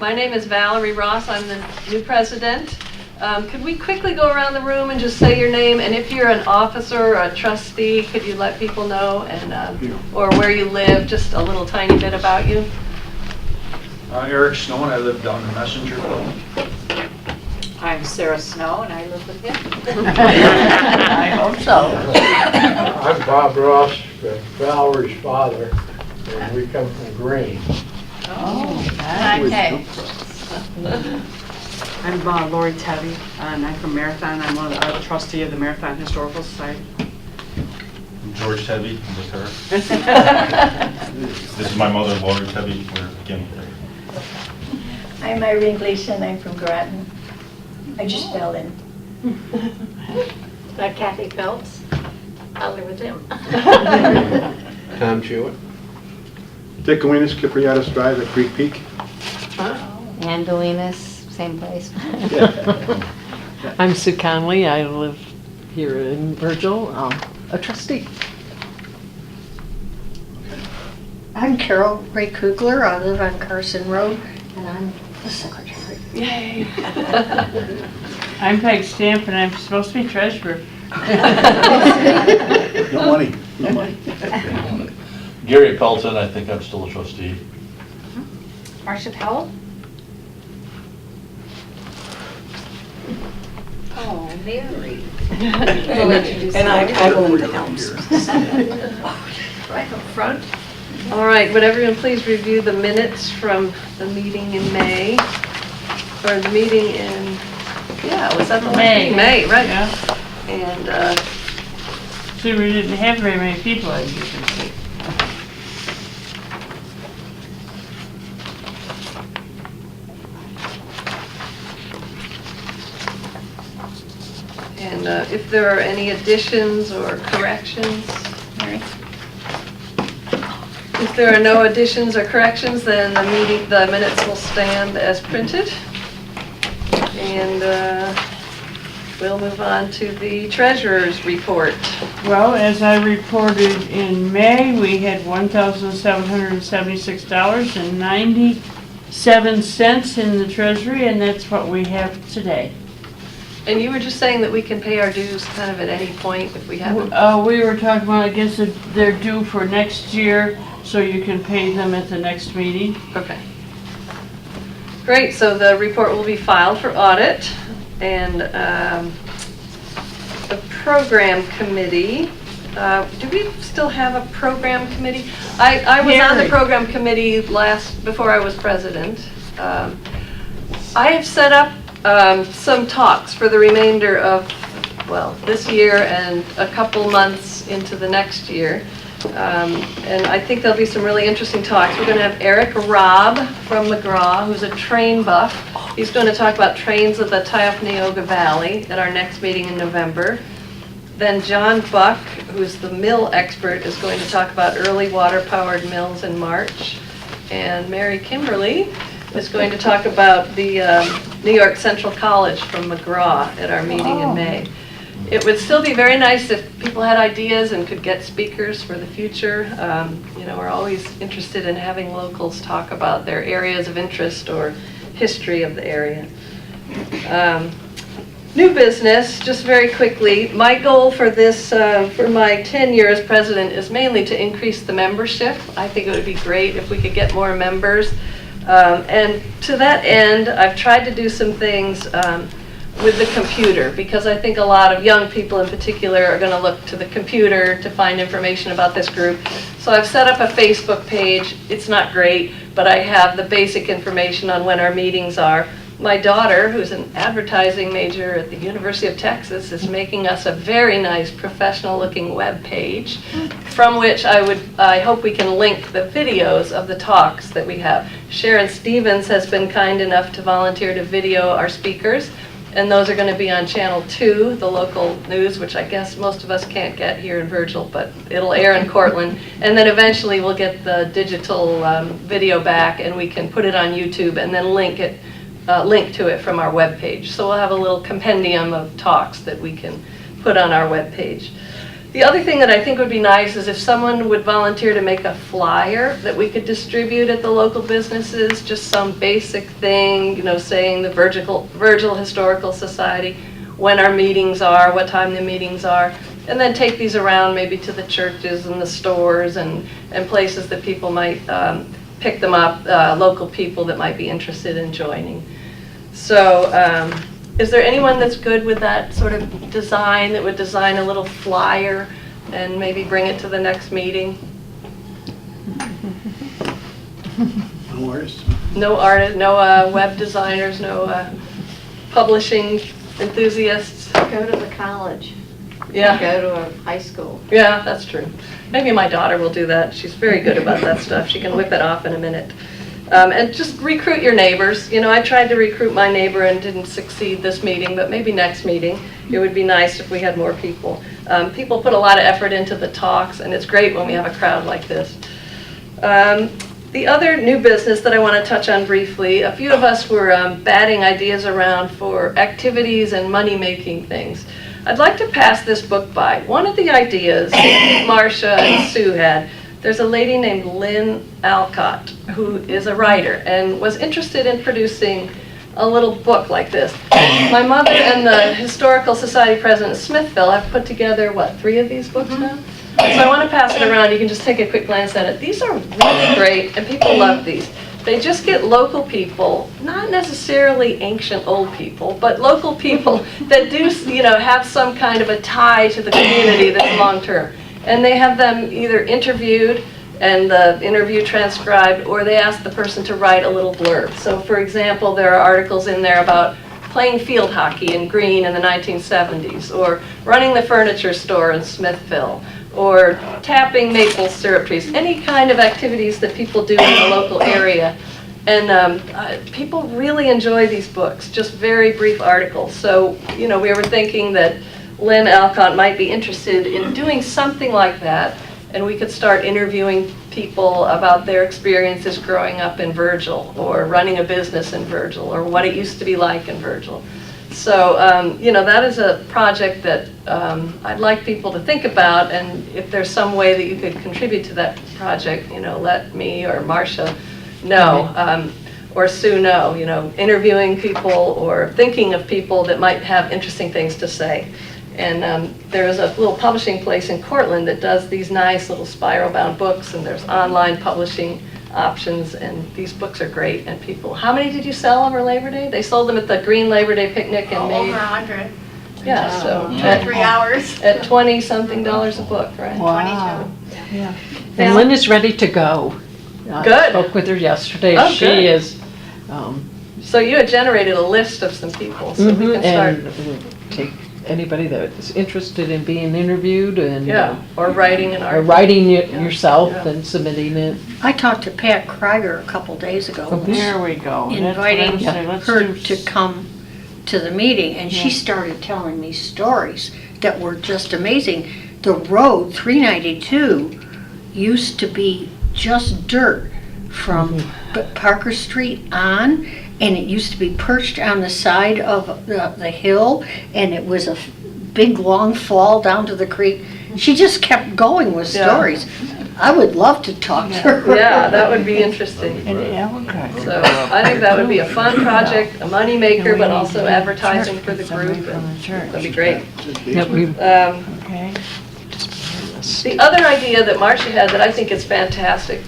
My name is Valerie Ross. I'm the new president. Could we quickly go around the room and just say your name? And if you're an officer or a trustee, could you let people know and or where you live, just a little tiny bit about you? Eric Snow, and I live down in Messenger Club. I'm Sarah Snow, and I live with him. I hope so. I'm Bob Ross, Valerie's father, and we come from Green. Oh, okay. I'm Lori Tebby, and I'm from Marathon. I'm one of the trustee of the Marathon Historical Society. I'm George Tebby, I'm with her. This is my mother, Lori Tebby. We're again with her. I'm Irene Gleason. I'm from Groton. I just fell in. Kathy Phelps. I live with him. Tom Jewett. Dick Galinas, Kipriatis Drive at Creek Peak. Andolinas, same place. I'm Sue Conley. I live here in Virgil, a trustee. I'm Carol Ray Kugler. I live on Carson Road, and I'm the secretary. Yay! I'm Peg Stamp, and I'm supposed to be treasurer. No money, no money. Gary Pelton, I think I'm still a trustee. Marcia Powell. Oh, Mary. And I'm Linda Helms. Right up front. All right, would everyone please review the minutes from the meeting in May? Or the meeting in, was that the last meeting? May, right. Yeah. And, See, we didn't have very many people, as you can see. and if there are any additions or corrections? If there are no additions or corrections, then the minutes will stand as printed. And we'll move on to the treasurer's report. Well, as I reported in May, we had $1,776.97 in the treasury, and that's what we have today. And you were just saying that we can pay our dues kind of at any point if we haven't. We were talking about, I guess, they're due for next year, so you can pay them at the next meeting. Okay. Great, so the report will be filed for audit, and the program committee, do we still have a program committee? I was on the program committee before I was president. I have set up some talks for the remainder of, this year and a couple months into the next year. And I think there'll be some really interesting talks. We're going to have Eric Robb from McGraw, who's a train buff. He's going to talk about trains of the Tioughnioga Valley at our next meeting in November. Then John Buck, who's the mill expert, is going to talk about early water-powered mills in March. And Mary Kimberly is going to talk about the New York Central College from McGraw at our meeting in May. It would still be very nice if people had ideas and could get speakers for the future. We're always interested in having locals talk about their areas of interest or history of the area. New business, just very quickly. My goal for this, for my tenure as president, is mainly to increase the membership. I think it would be great if we could get more members. And to that end, I've tried to do some things with the computer, because I think a lot of young people in particular are going to look to the computer to find information about this group. So I've set up a Facebook page. It's not great, but I have the basic information on when our meetings are. My daughter, who's an advertising major at the University of Texas, is making us a very nice professional-looking web page from which I hope we can link the videos of the talks that we have. Sharon Stevens has been kind enough to volunteer to video our speakers, and those are going to be on Channel 2, the local news, which I guess most of us can't get here in Virgil, but it'll air in Cortland. And then eventually we'll get the digital video back, and we can put it on YouTube and then link to it from our webpage. So we'll have a little compendium of talks that we can put on our webpage. The other thing that I think would be nice is if someone would volunteer to make a flyer that we could distribute at the local businesses, just some basic thing, you know, saying the Virgil Historical Society, when our meetings are, what time the meetings are, and then take these around maybe to the churches and the stores and places that people might pick them up, local people that might be interested in joining. So is there anyone that's good with that sort of design, that would design a little flyer and maybe bring it to the next meeting? No worries. No artists, no web designers, no publishing enthusiasts? Go to the college. Yeah. Go to a high school. Yeah, that's true. Maybe my daughter will do that. She's very good about that stuff. She can whip it off in a minute. And just recruit your neighbors. You know, I tried to recruit my neighbor and didn't succeed this meeting, but maybe next meeting it would be nice if we had more people. People put a lot of effort into the talks, and it's great when we have a crowd like this. The other new business that I want to touch on briefly, a few of us were batting ideas around for activities and money-making things. I'd like to pass this book by. One of the ideas Marcia and Sue had, there's a lady named Lynn Alcott who is a writer and was interested in producing a little book like this. My mother and the Historical Society president of Smithville have put together, what, 3 of these books now? So I want to pass it around. You can just take a quick glance at it. These are really great, and people love these. They just get local people, not necessarily ancient old people, but local people that do, you know, have some kind of a tie to the community that's long-term. And they have them either interviewed and the interview transcribed, or they ask the person to write a little blurb. So for example, there are articles in there about playing field hockey in Greene in the 1970s, or running the furniture store in Smithville, or tapping maple syrup trees, any kind of activities that people do in the local area. And people really enjoy these books, just very brief articles. So, you know, we were thinking that Lynn Alcott might be interested in doing something like that, and we could start interviewing people about their experiences growing up in Virgil, or running a business in Virgil, or what it used to be like in Virgil. So, you know, that is a project that I'd like people to think about, and if there's some way that you could contribute to that project, you know, let me or Marcia know, or Sue know, you know, interviewing people or thinking of people that might have interesting things to say. And there is a little publishing place in Cortland that does these nice little spiral-bound books, and there's online publishing options, and these books are great. And people, how many did you sell over Labor Day? They sold them at the Green Labor Day picnic in May. Over 100. Yeah, so 2 or 3 hours. at $20-something a book, right? Wow. 22. Yeah. And Lynn is ready to go. I Good. spoke with her yesterday. Oh, She good. is. So you had generated a list of some people, so we can start. And we'll take anybody that is interested in being interviewed and Yeah, or writing an or article. writing it yourself Yeah. and submitting it. I talked to Pat Krieger a couple days ago, There we go. That's what inviting I'm saying. Let's her do to come to the meeting, and she Yeah. started telling me stories that were just amazing. The road, 392, used to be just dirt from Parker Street on, and it used to be perched on the side of the hill, and it was a big long fall down to the creek. She just kept going with Yeah. stories. I would love to talk to her. Yeah, that would be interesting. So I think that would be a fun project, a money maker, but also advertising for the group. And that'd be great. Yep, we Okay. The other idea that Marcia had that I think is fantastic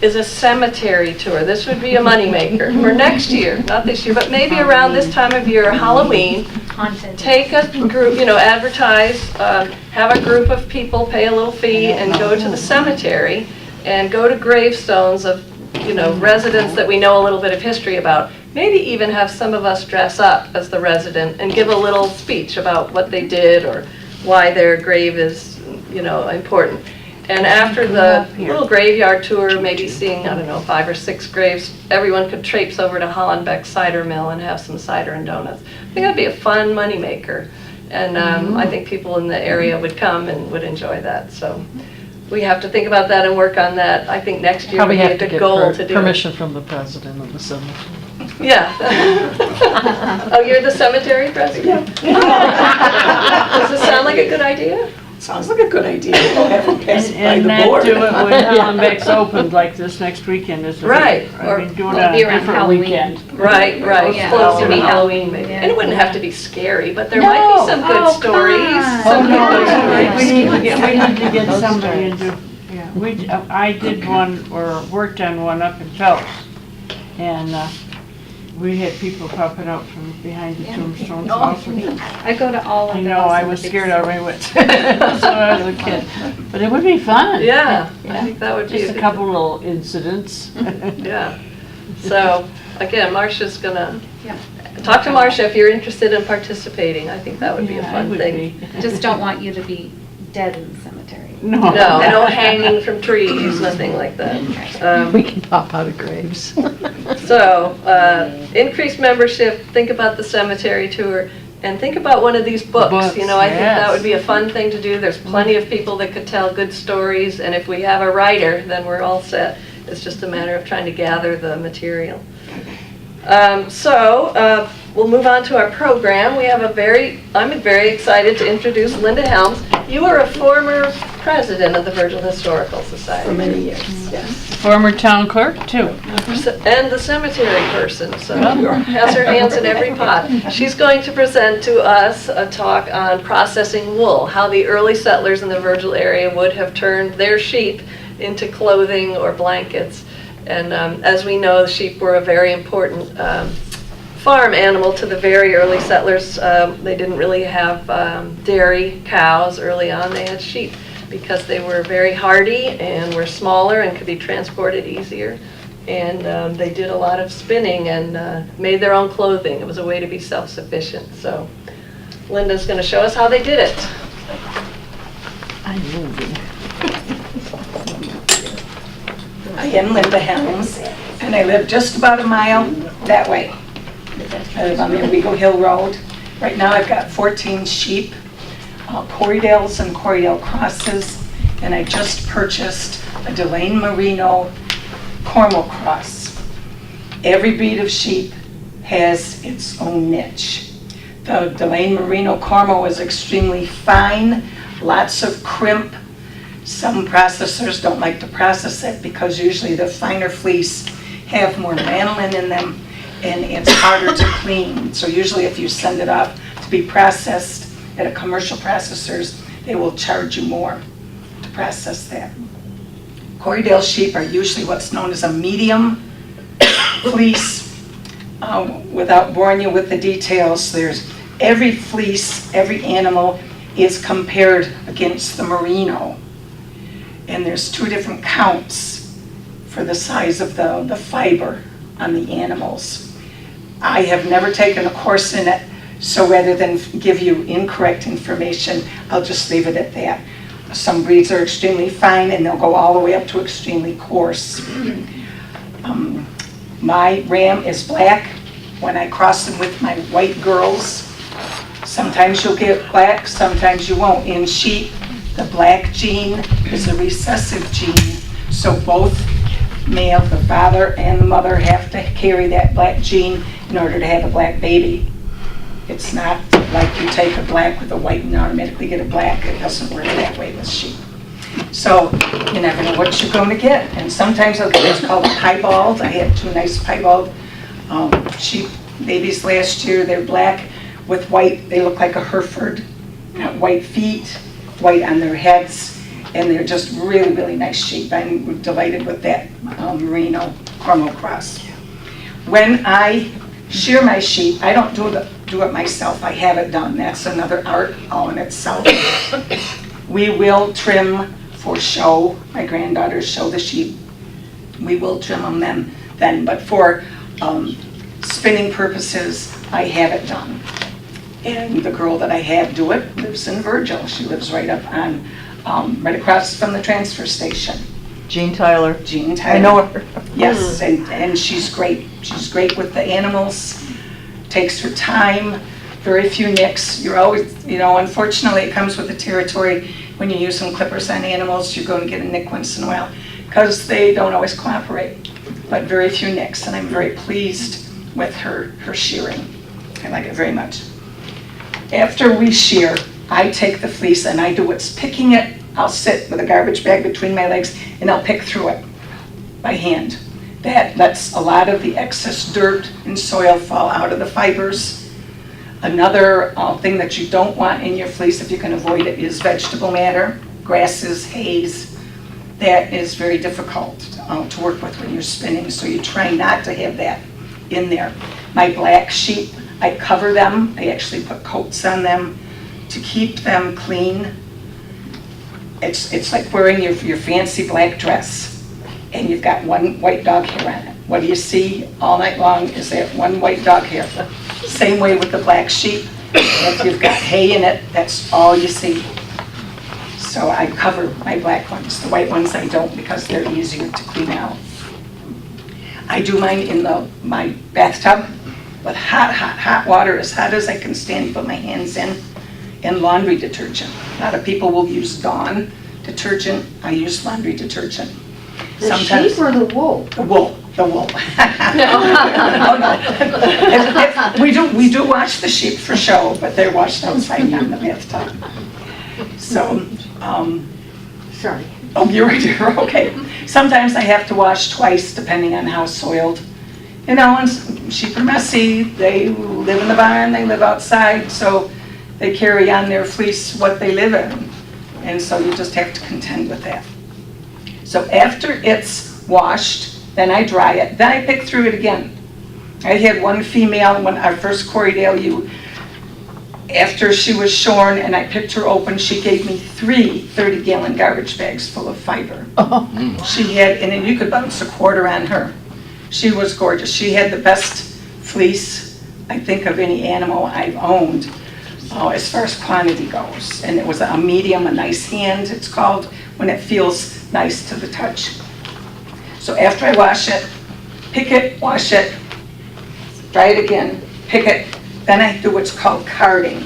is a cemetery tour. This would be a moneymaker for next year, not this year, but maybe around this time of year, Halloween. Content. Take a group, you know, advertise, have a group of people pay a little fee and go to the cemetery and go to gravestones of, you know, residents that we know a little bit of history about. Maybe even have some of us dress up as the resident and give a little speech about what they did or why their grave is, you know, important. And after the little graveyard tour, maybe seeing, I don't know, 5 or 6 graves, everyone could traipse over to Hollenbeck Cider Mill and have some cider and donuts. I think that'd be a fun moneymaker. And I think people in the area would come and would enjoy that. So we have to think about that and work on that. I think next year would probably be a have to good get goal to do. permission from the president of the cemetery. Yeah. Oh, you're the cemetery president? Does this sound like a good idea? Sounds like a good idea. We'll have them pass by And the not board. do it when Hollenbeck's opened, like this next weekend is. Right, I mean, doing It'll a be around different Halloween. weekend. Right, Yeah. close to be Yeah. Halloween maybe. Yeah. And it wouldn't have to be scary, but there might be some good Oh, come stories. on. Some No, good stories. we need to get Those somebody stories. into, yeah, I did one, or worked on one up in Phelps. And, we had people popping out from behind the tombstones. I go to all of I those. know, I in the was big scared out of my wits. So I was a kid. But it would be fun. Yeah, I think that would be. Just a good- couple little incidents. Yeah. So, again, Marcia's gonna, Yeah. talk to Marcia if you're interested in participating. I think that would be a Yeah, I fun would thing. be. Just don't want you to be dead in the cemetery. No. No hanging from trees, nothing like that. We can pop out of graves. So, increased membership, think about the cemetery tour, and think about one of these books. Books, You know, I think that yes. would be a fun thing to do. There's plenty of people that could tell good stories, and if we have a writer, then we're all set. It's just a matter of trying to gather the material. We'll move on to our program. We have I'm very excited to introduce Linda Helms. You are a former president of the Virgil Historical Society. For many years, yes. Former town clerk, too. And the cemetery person, so has her hands in every pot. She's going to present to us a talk on processing wool, how the early settlers in the Virgil area would have turned their sheep into clothing or blankets. And as we know, sheep were a very important farm animal to the very early settlers. They didn't really have dairy cows early on. They had sheep because they were very hardy and were smaller and could be transported easier. And they did a lot of spinning and made their own clothing. It was a way to be self-sufficient. So Linda's going to show us how they did it. I'm moving. I am Linda Helms, and I live just about a mile that way. I live on the Owego Hill Road. Right now I've got 14 sheep, Corriedales and Corriedale crosses, and I just purchased a Delane Merino Cornwall cross. Every breed of sheep has its own niche. The Delane Merino Cornwall is extremely fine, lots of crimp. Some processors don't like to process it because usually the finer fleece have more lanolin in them and it's harder to clean. So usually if you send it off to be processed at a commercial processors, they will charge you more to process that. Corriedale sheep are usually what's known as a medium fleece. Without boring you with the details, there's every fleece, every animal is compared against the merino. And there's two different counts for the size of the fiber on the animals. I have never taken a course in it, so rather than give you incorrect information, I'll just leave it at that. Some breeds are extremely fine and they'll go all the way up to extremely coarse. My ram is black. When I cross them with my white girls, sometimes you'll get black, sometimes you won't. In sheep, the black gene is a recessive gene, so both male, the father and the mother, have to carry that black gene in order to have a black baby. It's not like you take a black with a white and automatically get a black. It doesn't work that way with sheep. So you never know what you're going to get. And sometimes I'll get what's called piebald. I had two nice piebald sheep babies last year. They're black with white. They look like a Hereford. White feet, white on their heads, and they're just really, really nice sheep. I'm delighted with that merino Cornwall cross. When I shear my sheep, I don't do it myself. I have it done. That's another art all in itself. We will trim for show. My granddaughters show the sheep. We will trim them then, but for spinning purposes, I have it done. And the girl that I have do it lives in Virgil. She lives right up on, right across from the transfer station. Jean Tyler. Jean Tyler. I know her. Yes, and she's great. She's great with the animals, takes her time, very few nicks. You're always, unfortunately it comes with the territory. When you use some clippers on animals, you're going to get a nick once in a while because they don't always cooperate, but very few nicks, and I'm very pleased with her shearing. I like it very much. After we shear, I take the fleece and I do what's picking it. I'll sit with a garbage bag between my legs and I'll pick through it by hand. That lets a lot of the excess dirt and soil fall out of the fibers. Another thing that you don't want in your fleece, if you can avoid it, is vegetable matter, grasses, hays. That is very difficult to work with when you're spinning, so you try not to have that in there. My black sheep, I cover them. I actually put coats on them to keep them clean. It's like wearing your fancy black dress and you've got one white dog hair on it. What do you see all night long is that one white dog hair. Same way with the black sheep. If you've got hay in it, that's all you see. So I cover my black ones. The white ones I don't because they're easier to clean out. I do mine in my bathtub with hot water, as hot as I can stand, put my hands in, and laundry detergent. A lot of people will use Dawn detergent. I use laundry detergent. The sheep or the wool? The wool. Oh, no. We do wash the sheep for show, but they're washed outside, not in the bathtub. So, Sorry. oh, you're okay. Sometimes I have to wash twice depending on how soiled. You know, and sheep are messy, they live in the barn, they live outside, so they carry on their fleece what they live in. And so you just have to contend with that. So after it's washed, then I dry it, then I pick through it again. I had one female, when our first Corriedale, after she was shorn and I picked her open, she gave me 3 30-gallon garbage bags full of fiber. She had, and then you could bounce a quarter on her. She was gorgeous. She had the best fleece, I think, of any animal I've owned as far as quantity goes. And it was a medium, a nice hand, it's called, when it feels nice to the touch. So after I wash it, pick it, wash it, dry it again, pick it, then I do what's called carding.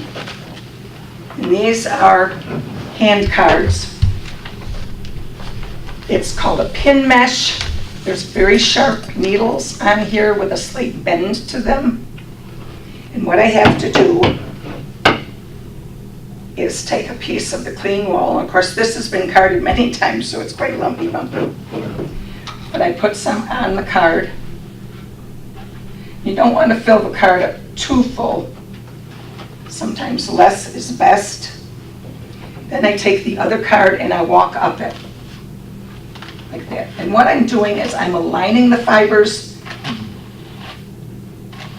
And these are hand cards. It's called a pin mesh. There's very sharp needles on here with a slight bend to them. And what I have to do is take a piece of the clean wool. Of course, this has been carded many times, so it's quite lumpy bumpy. But I put some on the card. You don't want to fill the card up too full. Sometimes less is best. Then I take the other card and I walk up it, like that. And what I'm doing is I'm aligning the fibers,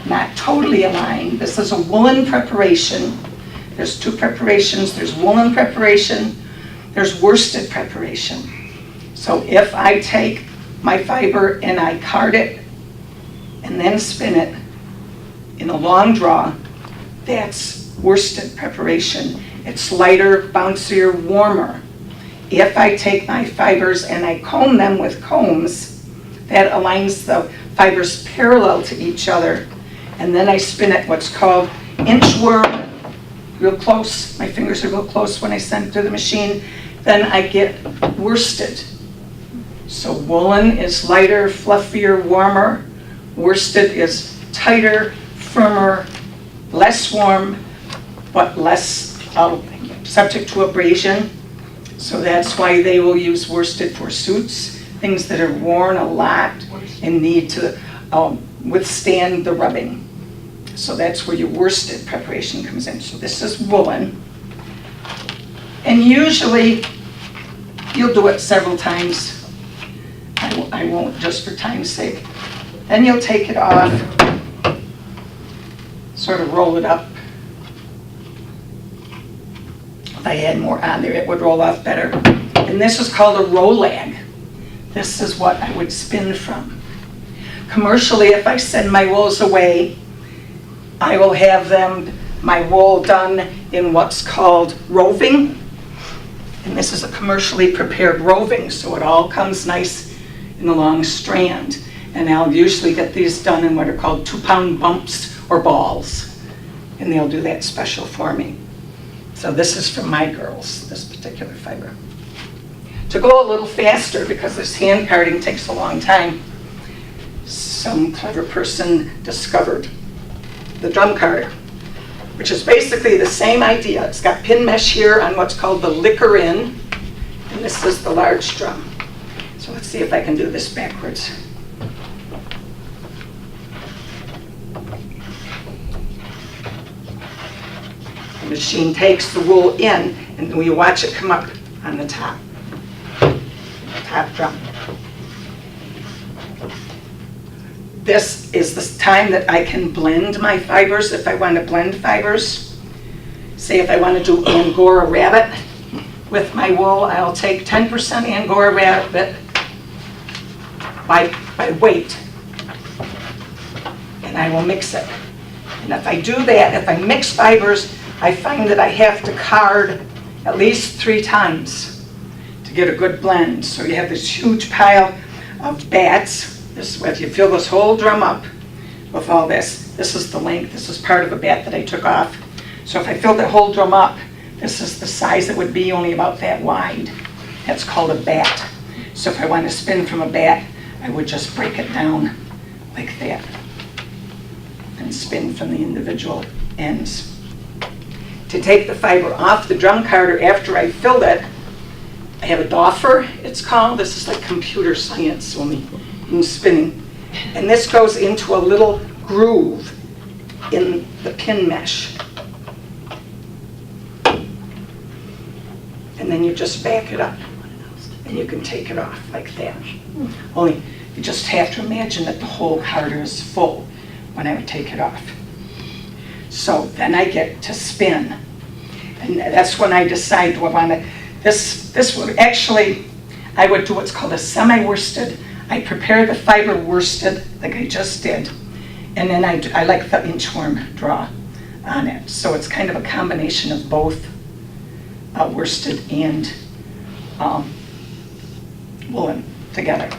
not totally aligned. This is a woolen preparation. There's 2 preparations. There's woolen preparation. There's worsted preparation. So if I take my fiber and I card it and then spin it in a long draw, that's worsted preparation. It's lighter, bouncier, warmer. If I take my fibers and I comb them with combs, that aligns the fibers parallel to each other. And then I spin it what's called inchworm, real close. My fingers are real close when I send it to the machine. Then I get worsted. So woolen is lighter, fluffier, warmer. Worsted is tighter, firmer, less warm, but less subject to abrasion. So that's why they will use worsted for suits, things that are worn a lot and need to withstand the rubbing. So that's where your worsted preparation comes in. So this is woolen. And usually you'll do it several times. I won't, just for time's sake. Then you'll take it off, sort of roll it up. If I had more on there, it would roll off better. And this is called a rolag. This is what I would spin from. Commercially, if I send my wools away, I will have my wool done in what's called roving. And this is a commercially prepared roving, so it all comes nice in a long strand. And I'll usually get these done in what are called 2-pound bumps or balls. And they'll do that special for me. So this is from my girls, this particular fiber. To go a little faster, because this hand carding takes a long time, some clever person discovered the drum card. which is basically the same idea. It's got pin mesh here on what's called the liquor in, and this is the large drum. So let's see if I can do this backwards. The machine takes the wool in, and we watch it come up on the top drum. This is the time that I can blend my fibers if I want to blend fibers. Say if I want to do Angora rabbit with my wool, I'll take 10% Angora rabbit by weight, and I will mix it. And if I do that, if I mix fibers, I find that I have to card at least 3 times to get a good blend. So you have this huge pile of bats. This, if you fill this whole drum up with all this, this is the length, this is part of a bat that I took off. So if I fill the whole drum up, this is the size it would be, only about that wide. That's called a bat. So if I want to spin from a bat, I would just break it down like that and spin from the individual ends. To take the fiber off the drum carder after I filled it, I have a doffer, it's called. This is like computer science only in spinning. And this goes into a little groove in the pin mesh. And then you just back it up and you can take it off like that. Only you just have to imagine that the whole carder is full when I would take it off. So then I get to spin. And that's when I decide, do I want to, this would actually, I would do what's called a semi-worsted. I prepare the fiber worsted like I just did. And then I like the inchworm draw on it. So it's kind of a combination of both worsted and woolen together.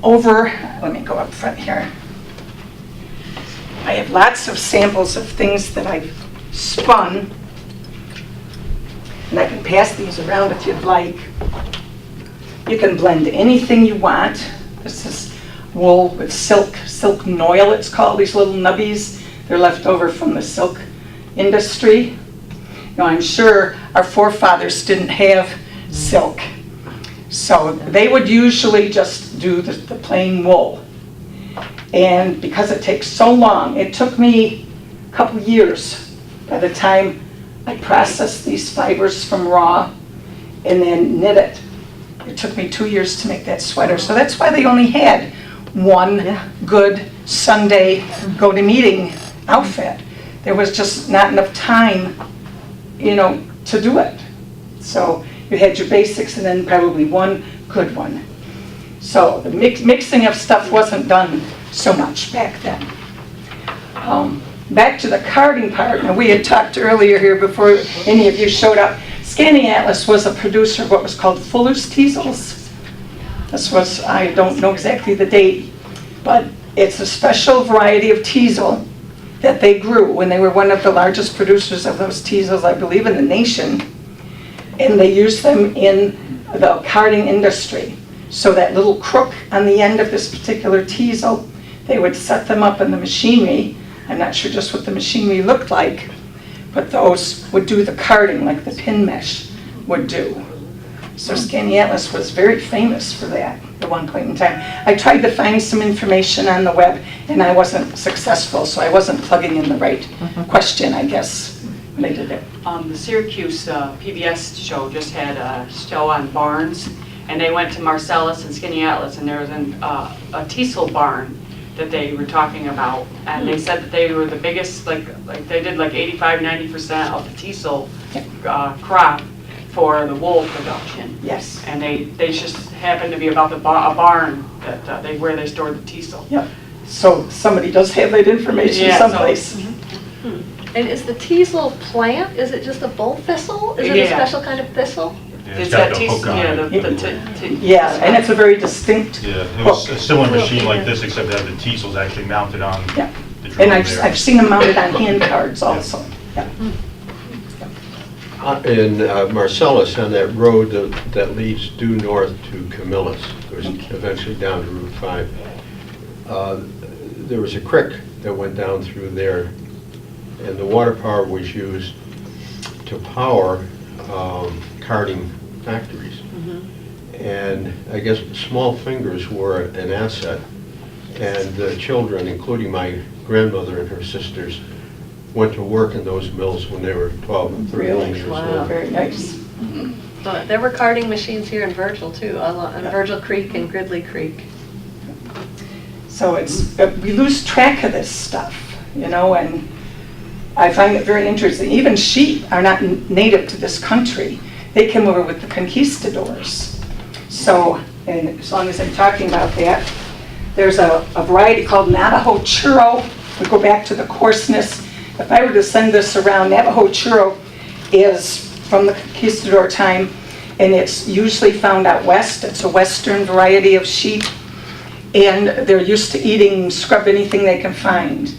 Let me go up front here. I have lots of samples of things that I've spun, and I can pass these around if you'd like. You can blend anything you want. This is wool with silk noil it's called, these little nubbies. They're left over from the silk industry. Now I'm sure our forefathers didn't have silk, so they would usually just do the plain wool. And because it takes so long, it took me a couple years by the time I processed these fibers from raw and then knit it. It took me 2 years to make that sweater. So that's why they only had one good Sunday go-to-meeting outfit. There was just not enough time, to do it. So you had your basics and then probably one good one. So the mixing of stuff wasn't done so much back then. Back to the carding part, and we had talked earlier here before any of you showed up. Scanning Atlas was a producer of what was called Fuller's Teasels. This was, I don't know exactly the date, but it's a special variety of teasel that they grew when they were one of the largest producers of those teasels, I believe, in the nation. And they used them in the carding industry. So that little crook on the end of this particular teasel, they would set them up in the machinery. I'm not sure just what the machinery looked like, but those would do the carding like the pin mesh would do. So Scanning Atlas was very famous for that at one point in time. I tried to find some information on the web and I wasn't successful, so I wasn't plugging in the right question, I guess, when I did it. The Syracuse PBS show just had a show on barns, and they went to Marcellus and Skinny Atlas, and there was a teasel barn that they were talking about, and they said that they were the biggest, like they did like 85-90% of the teasel crop for the wool production. Yes. And they just happened to be about a barn that where they stored the teasel. Yep. So somebody does have that information someplace. And is the teasel plant, is it just a bull thistle? Is it a special kind of thistle? It's that teasel, and it's a very distinct Yeah, it was a similar machine like this, except that the teasel's actually mounted on the drum And there. I've seen them mounted on hand cards also. Yeah. In Marcellus, on that road that leads due north to Camillus, goes eventually down to Route 5, there was a creek that went down through there, and the water power was used to power carding factories. And I guess small fingers were an asset, and the children, including my grandmother and her sisters, went to work in those mills when they were 12 and 13 years Wow. old. Very nice. There were carding machines here in Virgil too, on Virgil Creek and Gridley Creek. So we lose track of this stuff, you know, and I find it very interesting. Even sheep are not native to this country. They came over with the conquistadors. So, and as long as I'm talking about that, there's a variety called Navajo churro. We go back to the coarseness. If I were to send this around, Navajo churro is from the conquistador time, and it's usually found out west. It's a western variety of sheep, and they're used to eating, scrub anything they can find.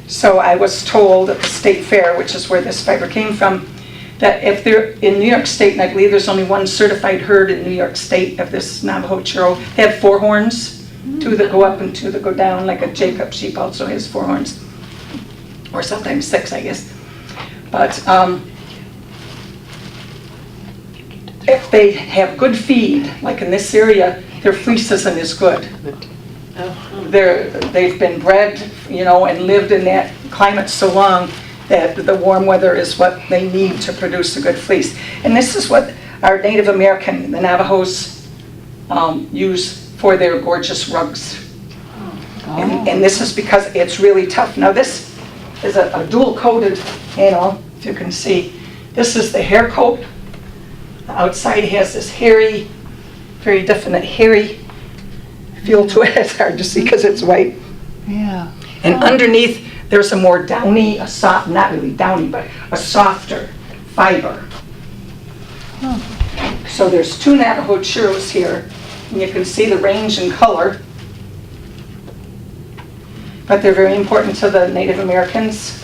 So I was told at the state fair, which is where this fiber came from, that if they're in New York State, and I believe there's only one certified herd in New York State of this Navajo churro, they have 4 horns, 2 that go up and 2 that go down, like a Jacob sheep also has 4 horns, or sometimes 6, I guess. But if they have good feed, like in this area, their fleece isn't as good. They've been bred, you know, and lived in that climate so long that the warm weather is what they need to produce a good fleece. And this is what our Native American, the Navajos, use for their gorgeous rugs. And this is because it's really tough. Now this is a dual-coated animal, if you can see. This is the hair coat. The outside has this hairy, very definite hairy feel to it. It's hard to see because it's white. Yeah. And underneath, there's a more downy, a soft, not really downy, but a softer fiber. So there's 2 Navajo churros here, and you can see the range in color. But they're very important to the Native Americans.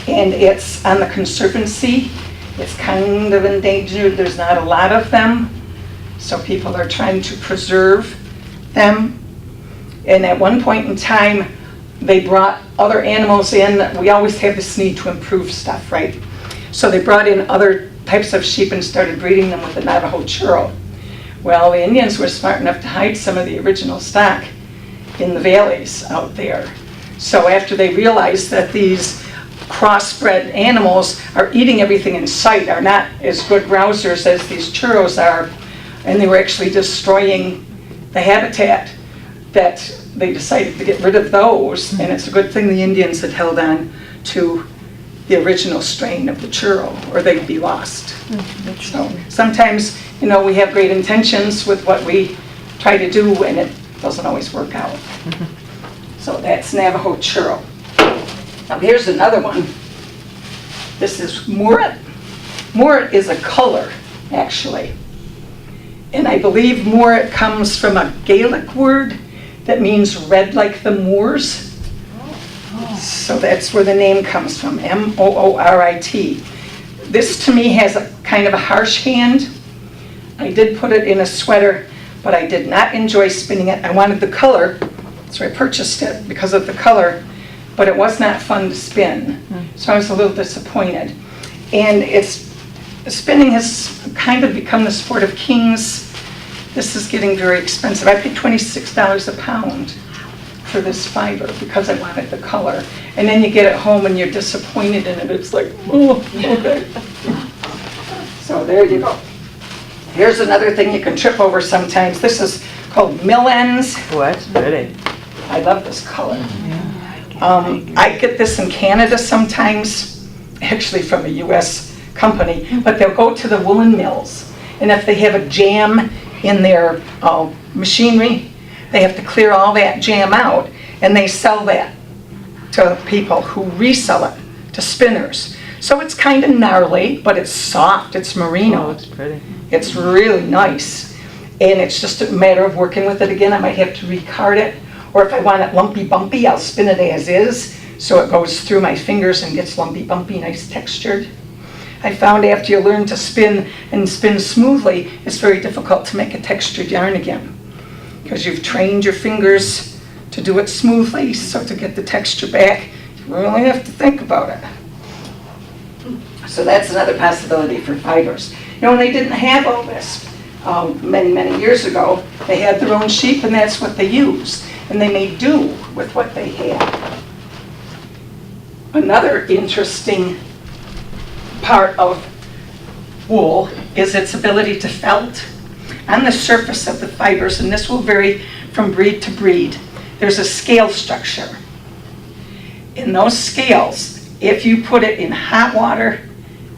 And it's on the Conservancy. It's kind of endangered. There's not a lot of them. So people are trying to preserve them. And at one point in time, they brought other animals in. We always have this need to improve stuff, right? So they brought in other types of sheep and started breeding them with the Navajo churro. Well, the Indians were smart enough to hide some of the original stock in the valleys out there. So after they realized that these crossbred animals are eating everything in sight, are not as good browsers as these churros are, and they were actually destroying the habitat, that they decided to get rid of those. And it's a good thing the Indians had held on to the original strain of the churro, or they'd be lost. So sometimes, you know, we have great intentions with what we try to do, and it doesn't always work out. So that's Navajo churro. Now here's another one. This is Moorit. Moorit is a color, actually. And I believe Moorit comes from a Gaelic word that means red like the Moors. So that's where the name comes from, M-O-O-R-I-T. This to me has a kind of a harsh hand. I did put it in a sweater, but I did not enjoy spinning it. I wanted the color, so I purchased it because of the color, but it was not fun to spin. So I was a little disappointed. And spinning has kind of become the sport of kings. This is getting very expensive. I paid $26 a pound for this fiber because I wanted the color. And then you get it home and you're disappointed in it. It's like, oh, okay. So there you go. Here's another thing you can trip over sometimes. This is called mill ends. Oh, that's pretty. I love this color. I get this in Canada sometimes, actually from a US company, but they'll go to the woolen mills, and if they have a jam in their machinery, they have to clear all that jam out, and they sell that to people who resell it to spinners. So it's kind of gnarly, but it's soft, it's merino. Oh, it's pretty. It's really nice, and it's just a matter of working with it again. I might have to recard it, or if I want it lumpy bumpy, I'll spin it as is, so it goes through my fingers and gets lumpy bumpy, nice textured. I found after you learn to spin and spin smoothly, it's very difficult to make a textured yarn again, because you've trained your fingers to do it smoothly, so to get the texture back, you really have to think about it. So that's another possibility for fibers. You know, when they didn't have all this many, many years ago, they had their own sheep and that's what they used. And they made do with what they had. Another interesting part of wool is its ability to felt. On the surface of the fibers, and this will vary from breed to breed, there's a scale structure. In those scales, if you put it in hot water,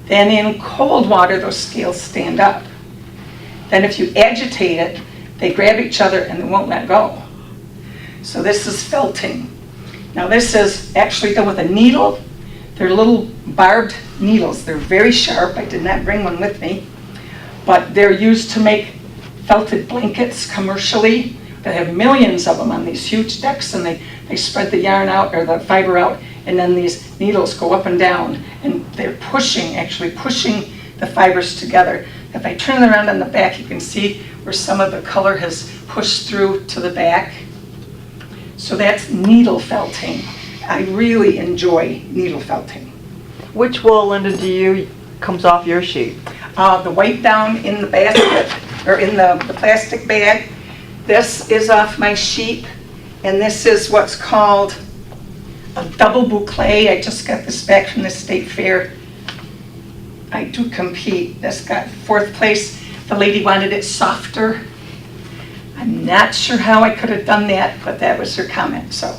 then in cold water, those scales stand up. Then if you agitate it, they grab each other and they won't let go. So this is felting. Now this is actually done with a needle. They're little barbed needles. They're very sharp. I did not bring one with me. But they're used to make felted blankets commercially. They have millions of them on these huge decks, and they spread the yarn out or the fiber out, and then these needles go up and down, and they're actually pushing the fibers together. If I turn it around on the back, you can see where some of the color has pushed through to the back. So that's needle felting. I really enjoy needle felting. Which wool, Linda, comes off your sheet? The white down in the basket, or in the plastic bag. This is off my sheep, and this is what's called a double boucle. I just got this back from the state fair. I do compete. This got 4th place. The lady wanted it softer. I'm not sure how I could have done that, but that was her comment. So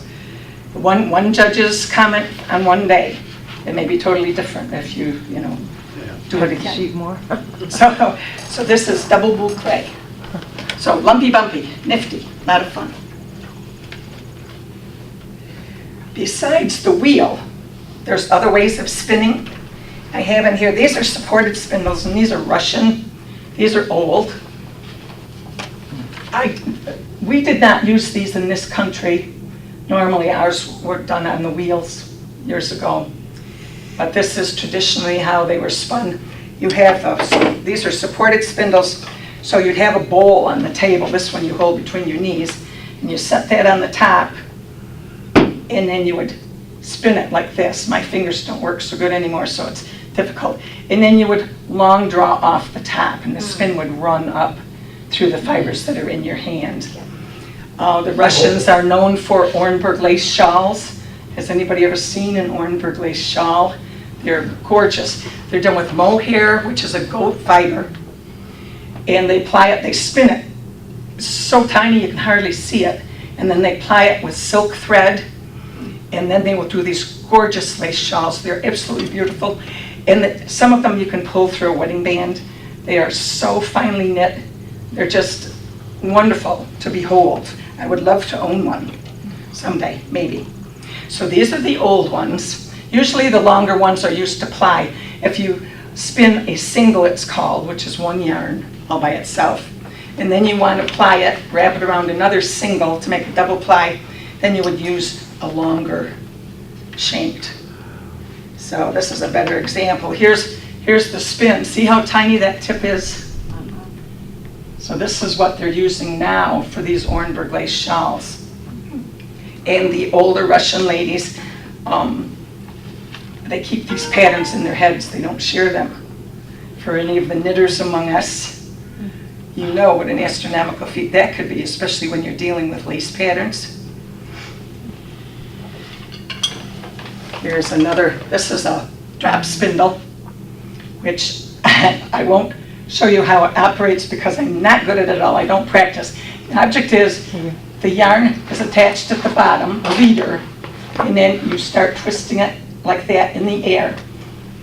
one judge's comment on one day. It may be totally different if you do it again. Sheet more. So this is double boucle. So lumpy bumpy, nifty, a lot of fun. Besides the wheel, there's other ways of spinning. I have in here, these are supported spindles, and these are Russian. These are old. We did not use these in this country. Normally ours were done on the wheels years ago. But this is traditionally how they were spun. You have these are supported spindles, so you'd have a bowl on the table. This one you hold between your knees, and you set that on the top, and then you would spin it like this. My fingers don't work so good anymore, so it's difficult. And then you would long draw off the top, and the spin would run up through the fibers that are in your hand. The Russians are known for Orenburg lace shawls. Has anybody ever seen an Orenburg lace shawl? They're gorgeous. They're done with mohair, which is a goat fiber. And they ply it, they spin it. It's so tiny you can hardly see it. And then they ply it with silk thread. And then they will do these gorgeous lace shawls. They're absolutely beautiful. And some of them you can pull through a wedding band. They are so finely knit. They're just wonderful to behold. I would love to own one someday, maybe. So these are the old ones. Usually the longer ones are used to ply. If you spin a single, it's called, which is one yarn all by itself, and then you want to ply it, wrap it around another single to make a double ply, then you would use a longer shanked. So this is a better example. Here's the spin. See how tiny that tip is? So this is what they're using now for these Orenburg lace shawls. And the older Russian ladies, they keep these patterns in their heads. They don't share them. For any of the knitters among us, you know what an astronomical feat that could be, especially when you're dealing with lace patterns. Here's another, this is a drop spindle, which I won't show you how it operates because I'm not good at it all. I don't practice. The object is the yarn is attached at the bottom, a leader, and then you start twisting it like that in the air.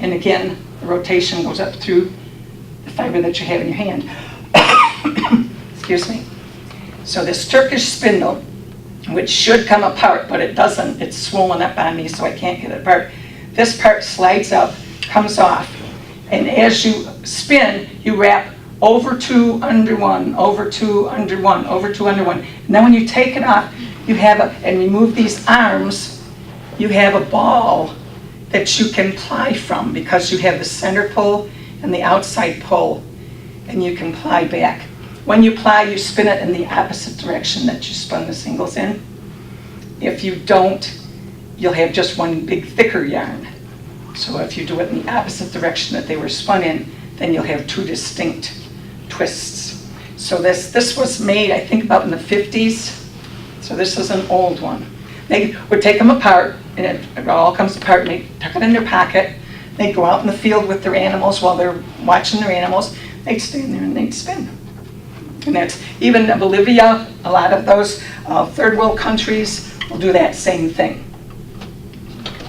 And again, the rotation goes up through the fiber that you have in your hand. Excuse me. So this Turkish spindle, which should come apart, but it doesn't. It's swollen up on me, so I can't get it apart. This part slides up, comes off, and as you spin, you wrap over 2, under 1, over 2, under 1, over 2, under 1. And then when you take it off, you have and remove these arms, you have a ball that you can ply from because you have the center pull and the outside pull, and you can ply back. When you ply, you spin it in the opposite direction that you spun the singles in. If you don't, you'll have just one big thicker yarn. So if you do it in the opposite direction that they were spun in, then you'll have two distinct twists. So this was made, I think, about in the 50s. So this is an old one. They would take them apart, and it all comes apart, and they tuck it in their pocket. They'd go out in the field with their animals while they're watching their animals. They'd stand there and they'd spin. And that's, even Bolivia, a lot of those third world countries will do that same thing.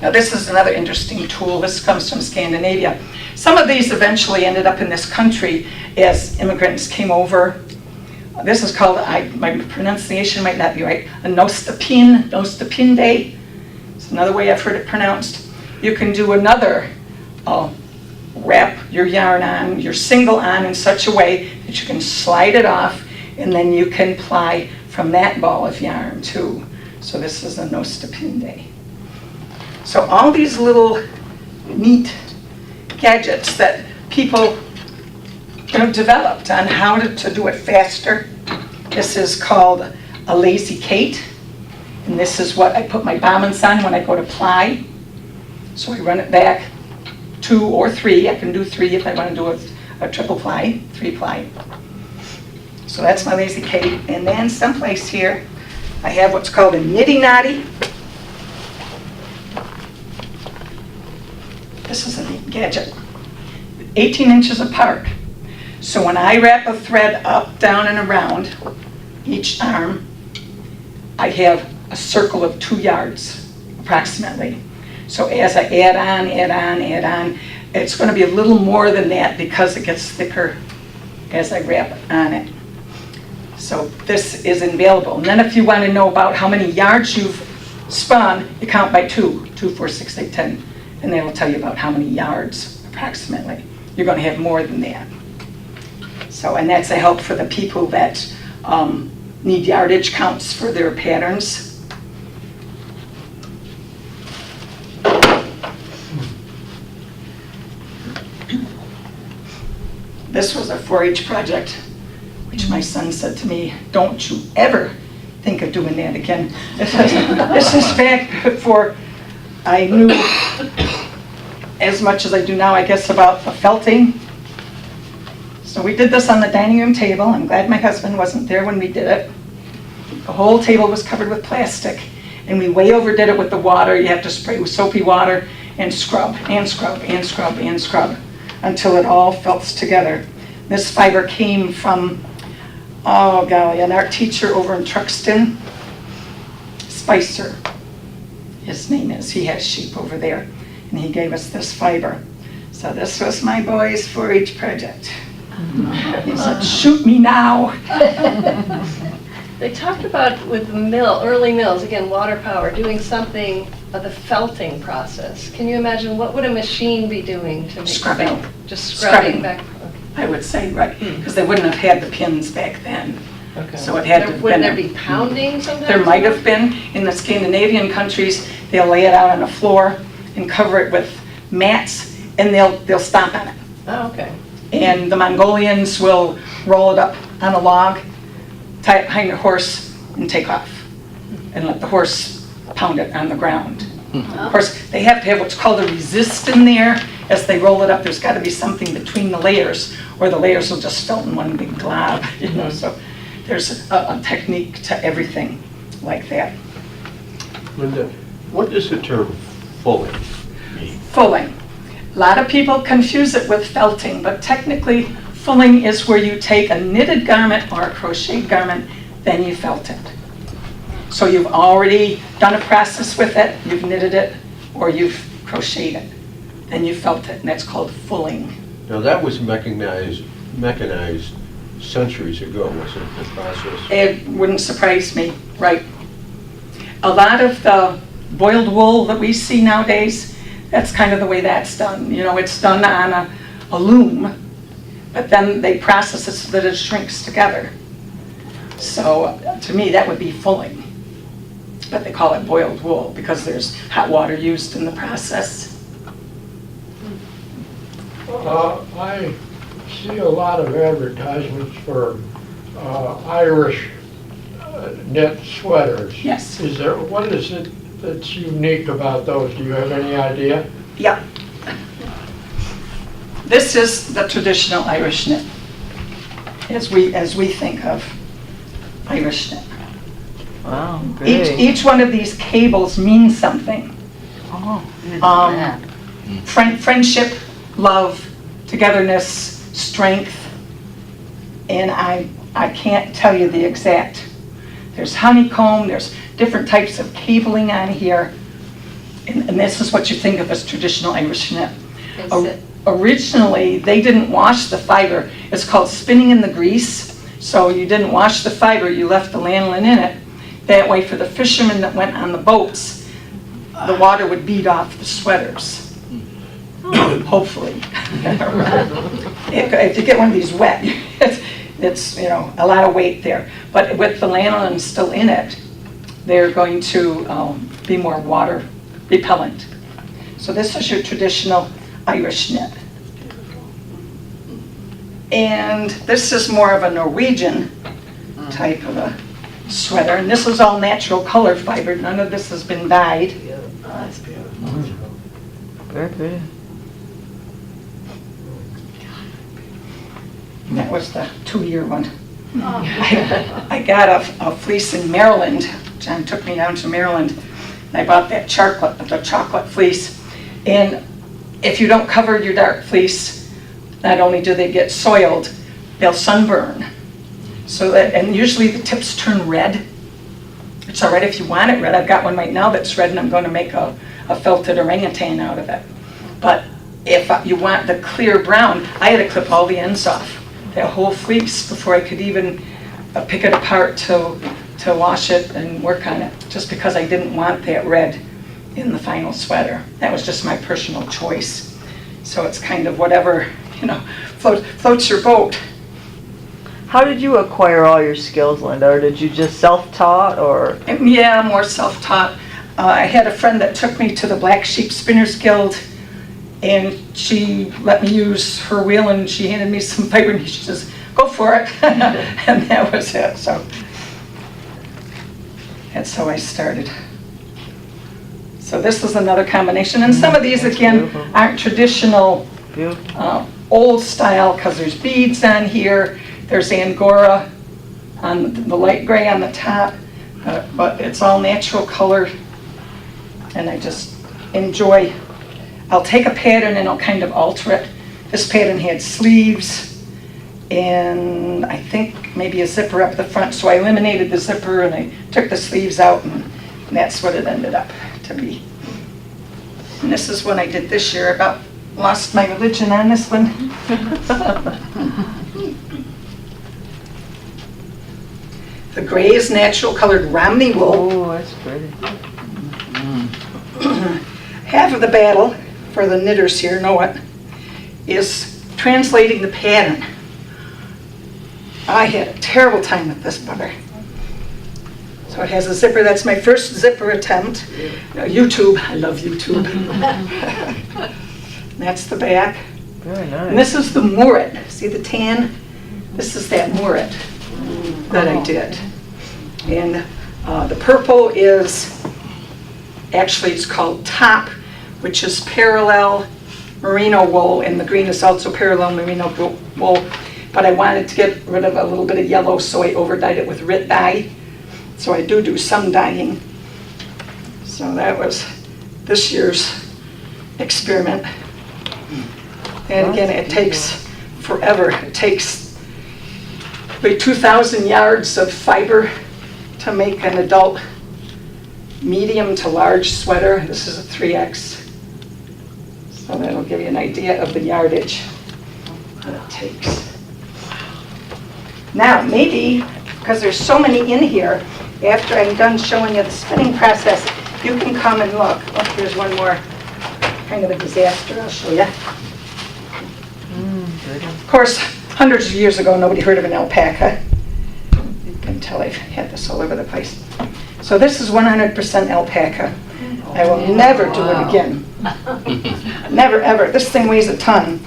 Now this is another interesting tool. This comes from Scandinavia. Some of these eventually ended up in this country as immigrants came over. This is called, my pronunciation might not be right, a nostapinde. It's another way I've heard it pronounced. You can do another wrap your yarn on, your single on in such a way that you can slide it off, and then you can ply from that ball of yarn too. So this is a nostapinde. So all these little neat gadgets that people developed on how to do it faster. This is called a lazy Kate, and this is what I put my bobbins on when I go to ply. So I run it back 2 or 3. I can do 3 if I want to do a triple ply, 3 ply. So that's my lazy Kate. And then someplace here, I have what's called a nitty knotty. This is a neat gadget, 18 inches apart. So when I wrap a thread up, down, and around each arm, I have a circle of 2 yards, approximately. So as I add on, it's going to be a little more than that because it gets thicker as I wrap on it. So this is available. And then if you want to know about how many yards you've spun, you count by 2, 2, 4, 6, 8, 10. And that'll tell you about how many yards, approximately. You're going to have more than that. So, and that's a help for the people that need yardage counts for their patterns. This was a 4-H project, which my son said to me, "Don't you ever think of doing that again." This is back before I knew as much as I do now, I guess, about the felting. So we did this on the dining room table. I'm glad my husband wasn't there when we did it. The whole table was covered with plastic, and we way overdid it with the water. You have to spray with soapy water and scrub, and scrub, and scrub, and scrub, until it all felts together. This fiber came from, oh golly, an art teacher over in Truxton, Spicer. His name is, he has sheep over there, and he gave us this fiber. So this was my boy's 4-H project. He said, "Shoot me now." They talked about with early mills, again, water power, doing something of the felting process. Can you imagine what would a machine be doing to make Scrubbing. felt? Just scrubbing back? I would say, right, because they wouldn't have had the pins back then. Okay. So it had to have Wouldn't there been. be pounding sometimes? There might have been. In the Scandinavian countries, they'll lay it out on the floor and cover it with mats, and they'll stomp on it. Oh, okay. And the Mongolians will roll it up on a log, tie it behind their horse, and take off, and let the horse pound it on the ground. Of course, they have to have what's called a resist in there. As they roll it up, there's got to be something between the layers, or the layers will just felt in one big glob. So there's a technique to everything like that. Linda, what does the term fulling mean? Fulling. A lot of people confuse it with felting, but technically fulling is where you take a knitted garment or a crocheted garment, then you felt it. So you've already done a process with it, you've knitted it, or you've crocheted it, then you felt it, and that's called fulling. Now that was mechanized centuries ago, wasn't it, the process? It wouldn't surprise me, right? A lot of the boiled wool that we see nowadays, that's kind of the way that's done. You know, it's done on a loom, but then they process it so that it shrinks together. So to me, that would be fulling. But they call it boiled wool because there's hot water used in the process. I see a lot of advertisements for Irish knit sweaters. Yes. What is it that's unique about those? Do you have any idea? Yeah. This is the traditional Irish knit, as we think of Irish knit. Wow, great. Each one of these cables means something. Friendship, love, togetherness, strength, and I can't tell you the exact. There's honeycomb, there's different types of cabling on here, and this is what you think of as traditional Irish knit. Originally, they didn't wash the fiber. It's called spinning in the grease. So you didn't wash the fiber, you left the lanolin in it. That way, for the fishermen that went on the boats, the water would beat off the sweaters. Hopefully. If you get one of these wet, it's a lot of weight there. But with the lanolin still in it, they're going to be more water repellent. So this is your traditional Irish knit. And this is more of a Norwegian type of a sweater. And this is all natural color fiber. None of this has been dyed. That's beautiful. Very pretty. And that was the 2-year one. I got a fleece in Maryland. John took me down to Maryland. And I bought that the chocolate fleece. And if you don't cover your dark fleece, not only do they get soiled, they'll sunburn. And usually the tips turn red. It's all right if you want it red. I've got one right now that's red, and I'm going to make a felted orangutan out of it. But if you want the clear brown, I had to clip all the ends off, that whole fleece, before I could even pick it apart to wash it and work on it, just because I didn't want that red in the final sweater. That was just my personal choice. So it's kind of whatever, floats your boat. How did you acquire all your skills, Linda? Or did you just self-taught, or? Yeah, more self-taught. I had a friend that took me to the Black Sheep Spinners Guild, and she let me use her wheel, and she handed me some fiber, and she says, go for it. And that was it. So that's how I started. So this is another combination. And some of these, again, aren't traditional old style, because there's beads on here. There's Angora on the light gray on the top, but it's all natural color, and I just enjoy. I'll take a pattern and I'll kind of alter it. This pattern had sleeves and I think maybe a zipper up the front, so I eliminated the zipper and I took the sleeves out, and that's what it ended up to be. And this is one I did this year. I about lost my religion on this one. The gray is natural colored Romney wool. Oh, that's pretty. Half of the battle for the knitters here know it is translating the pattern. I had a terrible time with this butter. So it has a zipper. That's my first zipper attempt. YouTube, I love YouTube. That's the back. Very nice. And this is the mooret. See the tan? This is that mooret that I did. And the purple is, actually it's called top, which is parallel merino wool, and the green is also parallel merino wool. But I wanted to get rid of a little bit of yellow, so I overdyed it with Rit dye. So I do some dyeing. So that was this year's experiment. And again, it takes forever. It takes about 2,000 yards of fiber to make an adult medium to large sweater. This is a 3X. So that'll give you an idea of the yardage that it takes. Now, maybe, because there's so many in here, after I'm done showing you the spinning process, you can come and look. Oh, here's one more kind of a disaster I'll show you. Of course, hundreds of years ago, nobody heard of an alpaca. You can tell I've had this all over the place. So this is 100% alpaca. I will never do it again. Never, ever. This thing weighs a ton.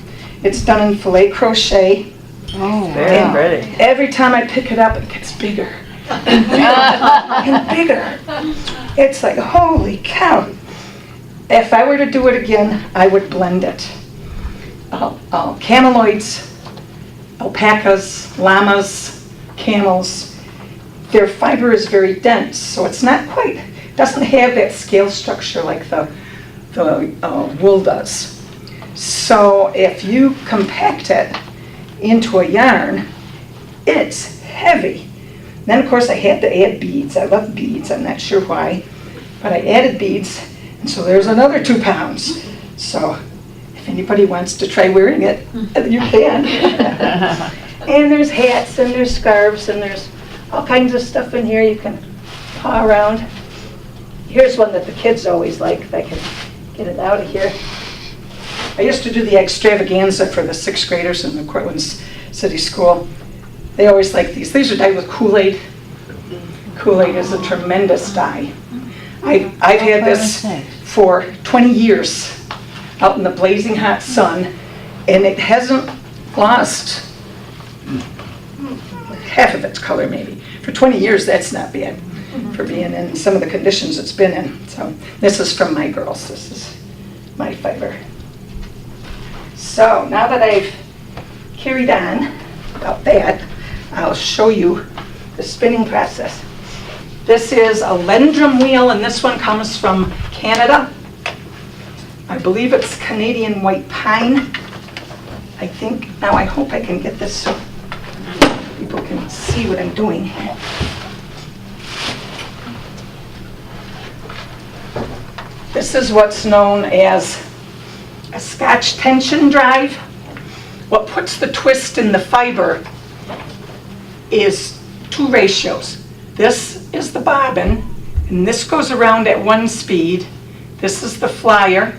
It's done in filet crochet. Oh, very pretty. Every time I pick it up, it gets bigger and bigger. It's like, holy cow. If I were to do it again, I would blend it. Cameloids, alpacas, llamas, camels, their fiber is very dense, so it's not quite, doesn't have that scale structure like the wool does. So if you compact it into a yarn, it's heavy. Then of course I had to add beads. I love beads, I'm not sure why, but I added beads, and so there's another 2 pounds. So if anybody wants to try wearing it, you can. And there's hats, and there's scarves, and there's all kinds of stuff in here you can paw around. Here's one that the kids always like, if I can get it out of here. I used to do the extravaganza for the 6th graders in the Cortland City School. They always like these. These are dyed with Kool-Aid. Kool-Aid is a tremendous dye. I've had this for 20 years out in the blazing hot sun, and it hasn't lost half of its color maybe. For 20 years, that's not bad for being in some of the conditions it's been in. So this is from my girls. This is my fiber. So now that I've carried on about that, I'll show you the spinning process. This is a Lendrum wheel, and this one comes from Canada. I believe it's Canadian white pine. I think, now I hope I can get this so people can see what I'm doing. This is what's known as a Scotch tension drive. What puts the twist in the fiber is 2 ratios. This is the bobbin, and this goes around at 1 speed. This is the flyer.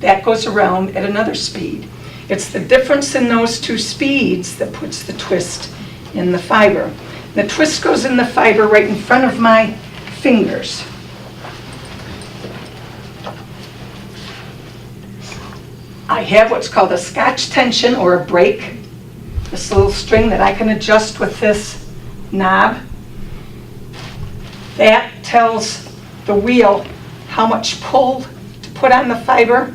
That goes around at another speed. It's the difference in those 2 speeds that puts the twist in the fiber. The twist goes in the fiber right in front of my fingers. I have what's called a Scotch tension or a break. This little string that I can adjust with this knob. That tells the wheel how much pull to put on the fiber.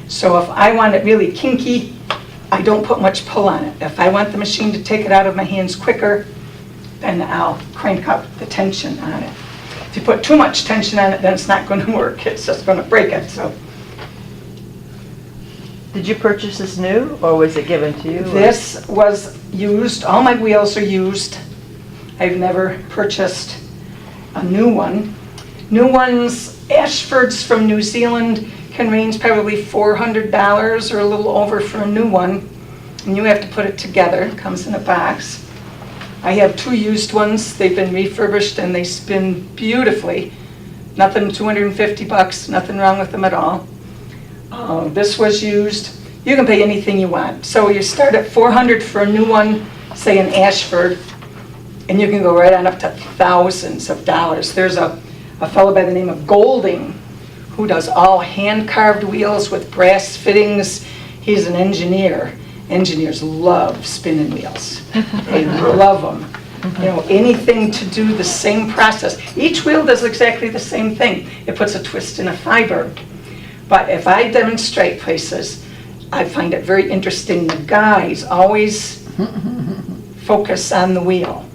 So if I want it really kinky, I don't put much pull on it. If I want the machine to take it out of my hands quicker, then I'll crank up the tension on it. If you put too much tension on it, then it's not going to work. It's just going to break it. So. Did you purchase this new, or was it given to you? This was used. All my wheels are used. I've never purchased a new one. New ones, Ashfords from New Zealand, can range probably $400 or a little over for a new one. And you have to put it together. It comes in a box. I have 2 used ones. They've been refurbished and they spin beautifully. Nothing, $250, nothing wrong with them at all. This was used. You can pay anything you want. So you start at $400 for a new one, say in Ashford, and you can go right on up to thousands of dollars. There's a fellow by the name of Golding who does all hand-carved wheels with brass fittings. He's an engineer. Engineers love spinning wheels. They love them. You know, anything to do the same process. Each wheel does exactly the same thing. It puts a twist in a fiber. But if I demonstrate places, I find it very interesting. The guys always focus on the wheel.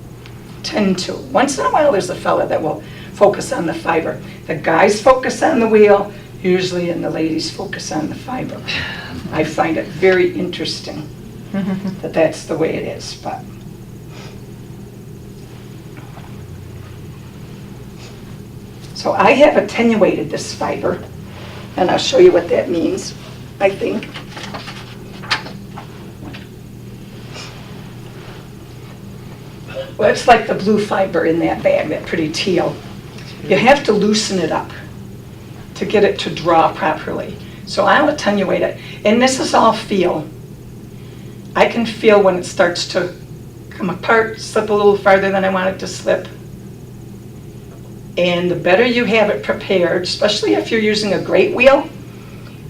Tend to. Once in a while there's a fella that will focus on the fiber. The guys focus on the wheel, usually, and the ladies focus on the fiber. I find it very interesting that that's the way it is. But so I have attenuated this fiber, and I'll show you what that means, I think. Well, it's like the blue fiber in that bag, that pretty teal. You have to loosen it up to get it to draw properly. So I'll attenuate it. And this is all feel. I can feel when it starts to come apart, slip a little farther than I want it to slip. And the better you have it prepared, especially if you're using a grate wheel,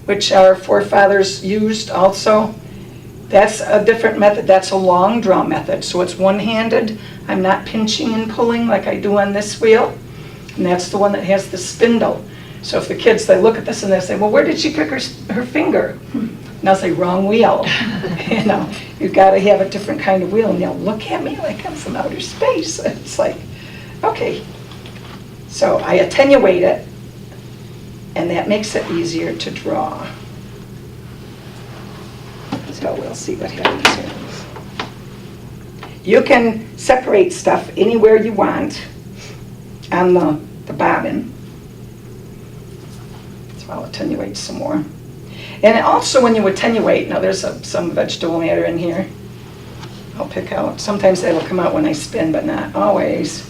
which our forefathers used also, that's a different method. That's a long draw method. So it's one-handed I'm not pinching and pulling like I do on this wheel. And that's the one that has the spindle. So if the kids, they look at this and they say, well, where did she pick her finger? And I'll say, wrong wheel. You know, you've got to have a different kind of wheel. And they'll look at me like I'm from outer space. It's like, okay. So I attenuate it, and that makes it easier to draw. So we'll see what happens here. You can separate stuff anywhere you want on the bobbin. So I'll attenuate some more. And also when you attenuate, now there's some vegetable matter in here. I'll pick out. Sometimes that'll come out when I spin, but not always.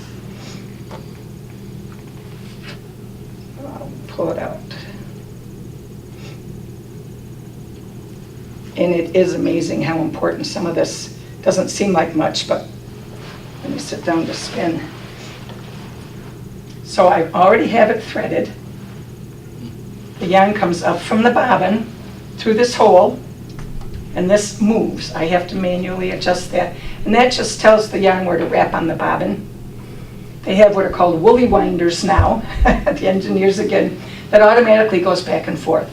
I'll pull it out. And it is amazing how important some of this doesn't seem like much, but when you sit down to spin. So I already have it threaded. The yarn comes up from the bobbin through this hole, and this moves. I have to manually adjust that. And that just tells the yarn where to wrap on the bobbin. They have what are called woolly winders now, the engineers again, that automatically goes back and forth.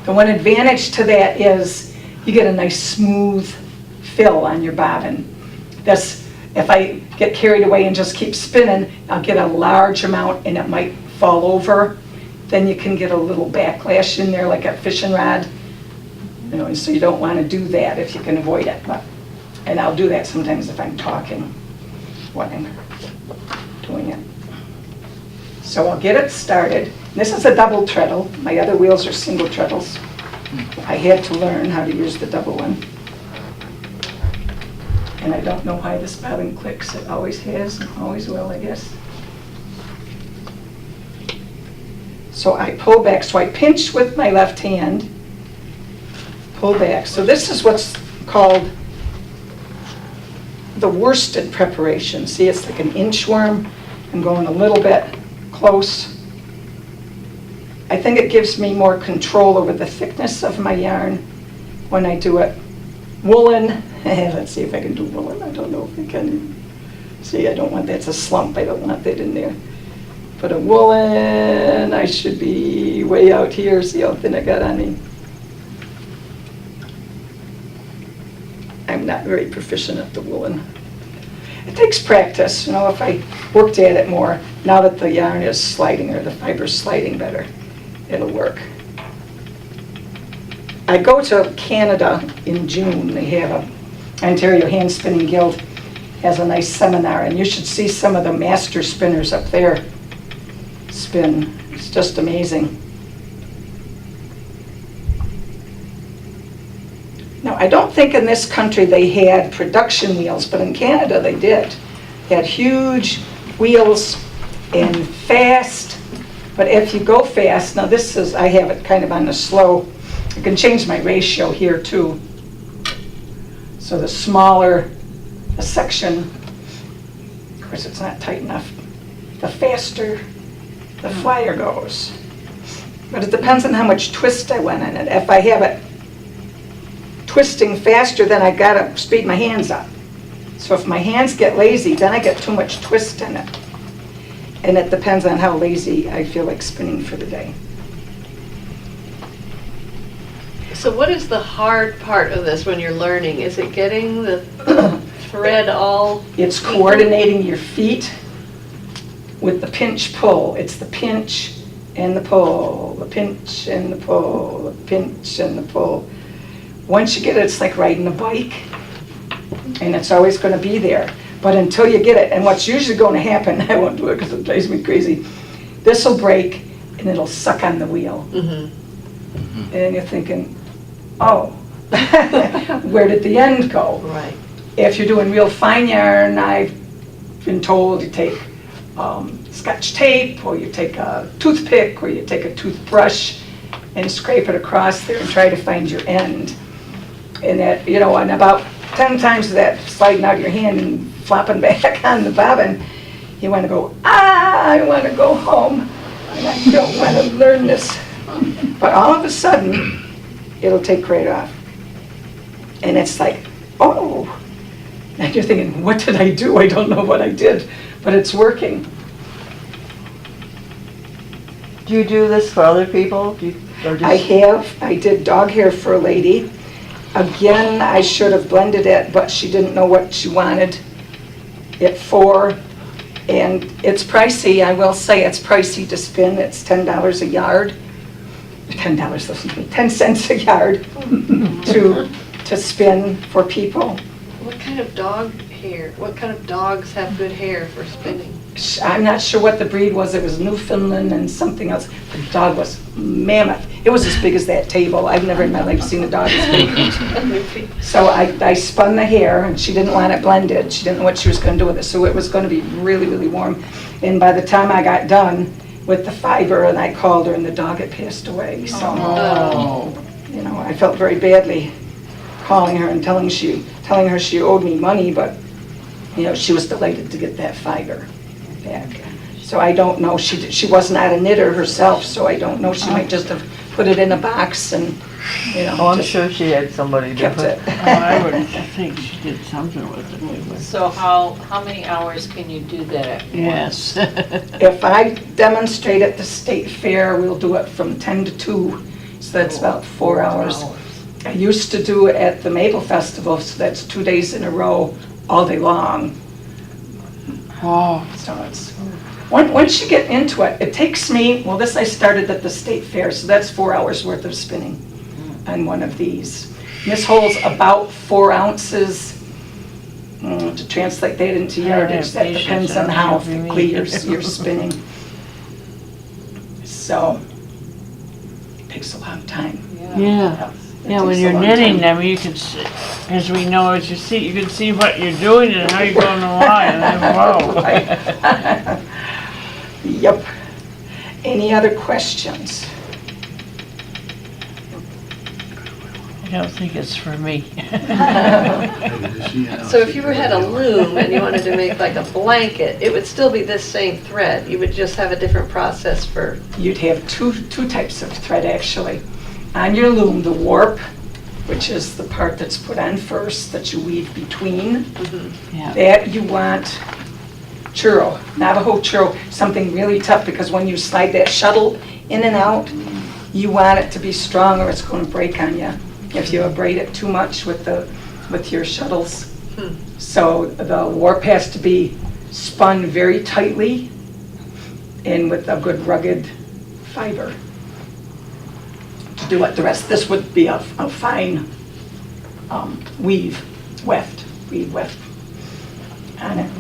The one advantage to that is you get a nice smooth fill on your bobbin. That's, if I get carried away and just keep spinning, I'll get a large amount and it might fall over. Then you can get a little backlash in there like a fishing rod. You know, so you don't want to do that if you can avoid it. But, and I'll do that sometimes if I'm talking when I'm doing it. So I'll get it started. This is a double treadle. My other wheels are single treadles. I had to learn how to use the double one. And I don't know why this bobbin clicks. It always has and always will, I guess. So I pull back. So I pinch with my left hand, pull back. So this is what's called the worsted preparation. See, it's like an inchworm. I'm going a little bit close. I think it gives me more control over the thickness of my yarn when I do it. Woolen, let's see if I can do woolen. I don't know if I can. See, I don't want that's a slump. I don't want that in there. But a woolen, I should be way out here. See how thin I got on me. I'm not very proficient at the woolen. It takes practice, you know, if I worked at it more, now that the yarn is sliding or the fiber's sliding better, it'll work. I go to Canada in June. They have a Ontario Hand Spinning Guild has a nice seminar, and you should see some of the master spinners up there spin. It's just amazing. Now, I don't think in this country they had production wheels, but in Canada they did. They had huge wheels and fast, but if you go fast, now this is, I have it kind of on the slow. I can change my ratio here too. So the smaller the section, of course it's not tight enough, the faster the flyer goes. But it depends on how much twist I want in it. If I have it twisting faster, then I gotta speed my hands up. So if my hands get lazy, then I get too much twist in it. And it depends on how lazy I feel like spinning for the day. So what is the hard part of this when you're learning? Is it getting the thread all? It's coordinating your feet with the pinch pull. It's the pinch and the pull, the pinch and the pull, the pinch and the pull. Once you get it, it's like riding a bike, and it's always going to be there. But until you get it, and what's usually going to happen, I won't do it because it drives me crazy, this will break and it'll suck on the wheel. Mm-hmm. And you're thinking, oh, where did the end go? Right. If you're doing real fine yarn, I've been told you take Scotch tape, or you take a toothpick, or you take a toothbrush and scrape it across there and try to find your end. And that, you know, and about 10 times of that sliding out of your hand and flopping back on the bobbin, you want to go, I want to go home, and I don't want to learn this. But all of a sudden, it'll take right off. And it's like, oh, And you're thinking, what did I do? I don't know what I did, but it's working. Do you do this for other people? I did dog hair for a lady. Again, I should have blended it, but she didn't know what she wanted it for. And it's pricey, I will say it's pricey to spin. It's $10 a yard. $10, listen to me, 10 cents a yard to spin for people. What kind of dog hair, what kind of dogs have good hair for spinning? I'm not sure what the breed was. It was Newfoundland and something else. The dog was mammoth. It was as big as that table. I've never in my life seen a dog as big. So I spun the hair, and she didn't want it blended. She didn't know what she was going to do with it. So it was going to be really, really warm. And by the time I got done with the fiber, and I called her, and the dog had passed away. So, you know, I felt very badly calling her and telling her she owed me money, but, you know, she was delighted to get that fiber back. So I don't know, she was not a knitter herself, so I don't know, she might just have put it in a box and, you know. Oh, I'm just sure she had somebody to kept put. it. I would think she did something with it. So how many hours can you do that at? Yes. If I demonstrate at the state fair, we'll do it from 10 to 2, so that's about 4 hours. I used to do it at the Maple Festival, so that's 2 days in a row, all day long. Oh, So it's, once you get into it, it takes me, well, this I started at the state fair, so that's 4 hours worth of spinning on one of these. This holds about 4 ounces. To translate that into yardage, that depends on how thickly you're spinning. So, it takes a lot of time. yeah. It Yeah, when takes a you're long knitting time. them, you can see, as we know, as you see, you can see what you're doing and how you're going to lie, and then, whoa. Yep. Any other questions? I don't think it's for me. So if you had a loom and you wanted to make like a blanket, it would still be this same thread. You would just have a different process for. You'd have two types of thread, actually. On your loom, the warp, which is the part that's put on first, that you weave between, Yeah. that you want churro, Navajo churro, something really tough, because when you slide that shuttle in and out, you want it to be strong or it's going to break on you if you abrade it too much with your shuttles. So the warp has to be spun very tightly and with a good rugged fiber to do it. The rest, this would be a fine weave weft on it.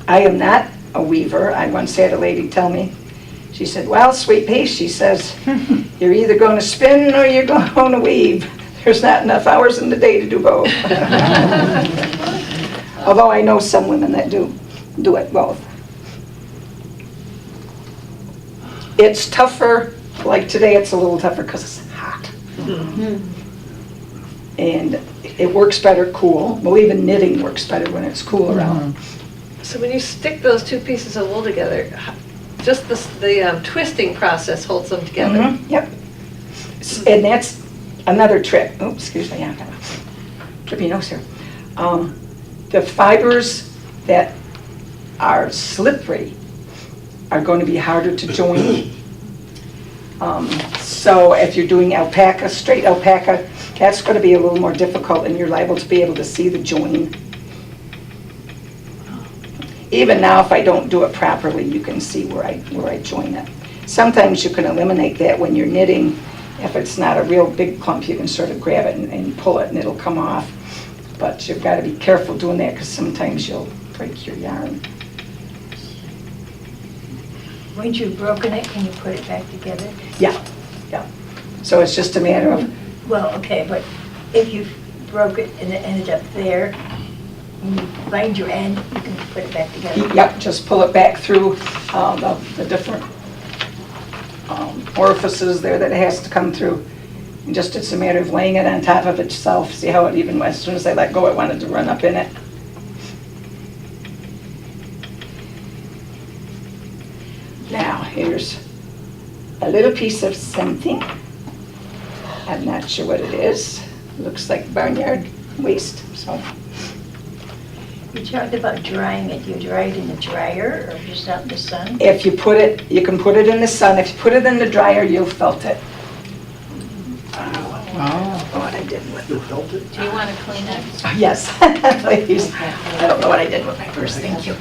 I am not a weaver. I once had a lady tell me, she said, well, sweet pea, she says, you're either going to spin or you're going to weave. There's not enough hours in the day to do both. Although I know some women that do it both. It's tougher, like today it's a little tougher because it's hot. And it works better cool. Well, even knitting works better when it's cool around. So when you stick those two pieces of wool together, just the twisting process holds them together. Yep. And that's another trick. Oh, excuse me, I got a drippy nose here. The fibers that are slippery are going to be harder to join. So if you're doing alpaca, straight alpaca, that's going to be a little more difficult, and you're liable to be able to see the join. Even now, if I don't do it properly, you can see where I join it. Sometimes you can eliminate that when you're knitting. If it's not a real big clump, you can sort of grab it and pull it and it'll come off. But you've got to be careful doing that because sometimes you'll break your yarn. Once you've broken it, can you put it back together? Yeah. So it's just a matter of, Well, okay, but if you broke it and it ended up there, when you find your end, you can put it back together. yep, just pull it back through the different orifices there that it has to come through. And just it's a matter of laying it on top of itself. See how it even, as soon as I let go, it wanted to run up in it. Now, here's a little piece of something. I'm not sure what it is. Looks like barnyard waste, so. You talked about drying it. You dry it in the dryer or just out in the sun? If you put it, you can put it in the sun. If you put it in the dryer, you'll felt it. What I did with Do you want to clean it? Yes, please. I don't know what I did with my purse, thank you.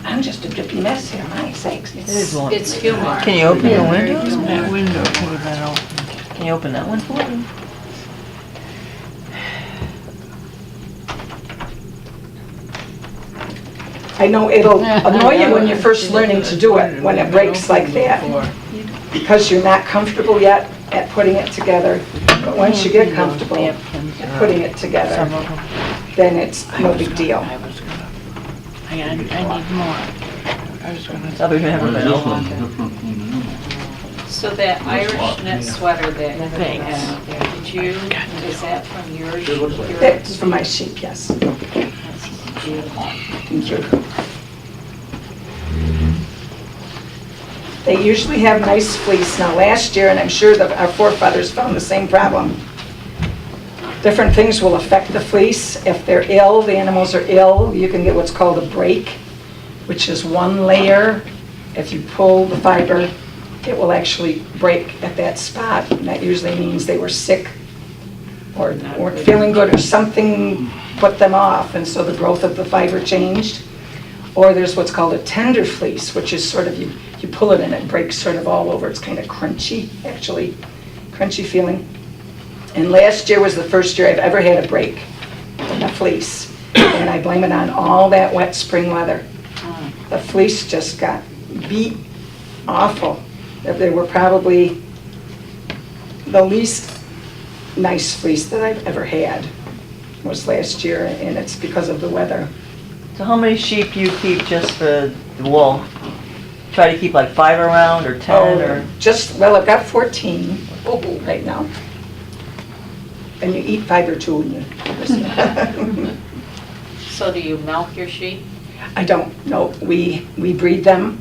I'm just a drippy mess here, my sakes. It's humor. Can you open your window? That window could have been open. Can you open that one for me? I know it'll annoy you when you're first learning to do it, when it breaks like that, because you're not comfortable yet at putting it together. But once you get comfortable at putting it together, Some of them. then it's no big deal. I need more. I was gonna. I'll be having my own. So that Irish knit sweater that you Thanks. have there, did you, is that from yours? That's for my sheep, yes. Thank you. They usually have nice fleece. Now, last year, and I'm sure that our forefathers found the same problem, different things will affect the fleece. If they're ill, the animals are ill, you can get what's called a break, which is one layer. If you pull the fiber, it will actually break at that spot. And that usually means they were sick or weren't feeling good or something put them off, and so the growth of the fiber changed. Or there's what's called a tender fleece, which is sort of, you pull it and it breaks sort of all over. It's kind of crunchy, actually, crunchy feeling. And last year was the first year I've ever had a break in a fleece. And I blame it on all that wet spring weather. The fleece just got beat awful. They were probably the least nice fleece that I've ever had was last year, and it's because of the weather. So how many sheep do you keep just for the wool? Try to keep like 5 around or 10 or? Well, I've got 14 right now. And you eat fiber too. So do you milk your sheep? I don't, no, we breed them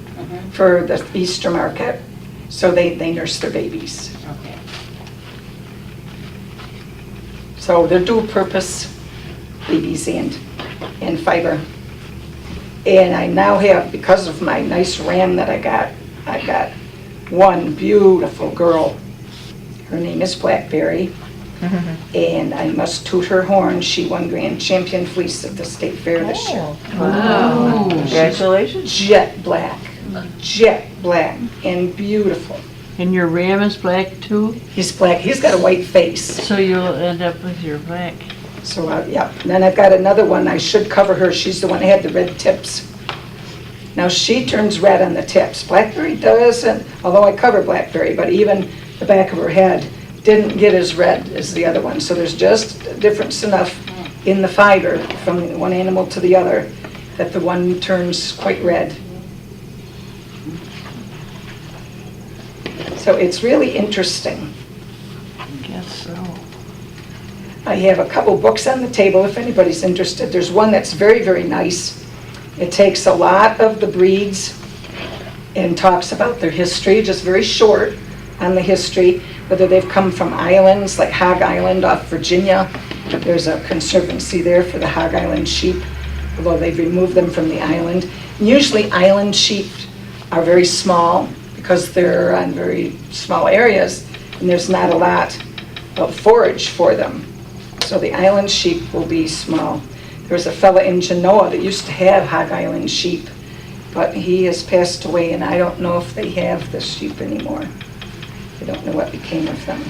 for the Easter market, so they nurse their babies. Okay. So they're dual purpose babies and fiber. And I now have, because of my nice ram that I got one beautiful girl. Her name is Blackberry. And I must toot her horn. She won grand champion fleece at the state fair this year. Wow. Congratulations. Jet black and beautiful. And your ram is black too? He's black, he's got a white face. So you'll end up with your black. So, yeah, and then I've got another one, I should cover her, she's the one that had the red tips. Now she turns red on the tips. Blackberry doesn't, although I cover Blackberry, but even the back of her head didn't get as red as the other one. So there's just a difference enough in the fiber from one animal to the other that the one turns quite red. So it's really interesting. I guess so. I have a couple books on the table if anybody's interested. There's one that's very, very nice. It takes a lot of the breeds and talks about their history, just very short on the history, whether they've come from islands like Hog Island off Virginia. There's a conservancy there for the Hog Island sheep, although they've removed them from the island. And usually island sheep are very small because they're on very small areas and there's not a lot of forage for them. So the island sheep will be small. There was a fella in Genoa that used to have Hog Island sheep, but he has passed away and I don't know if they have the sheep anymore. I don't know what became of them.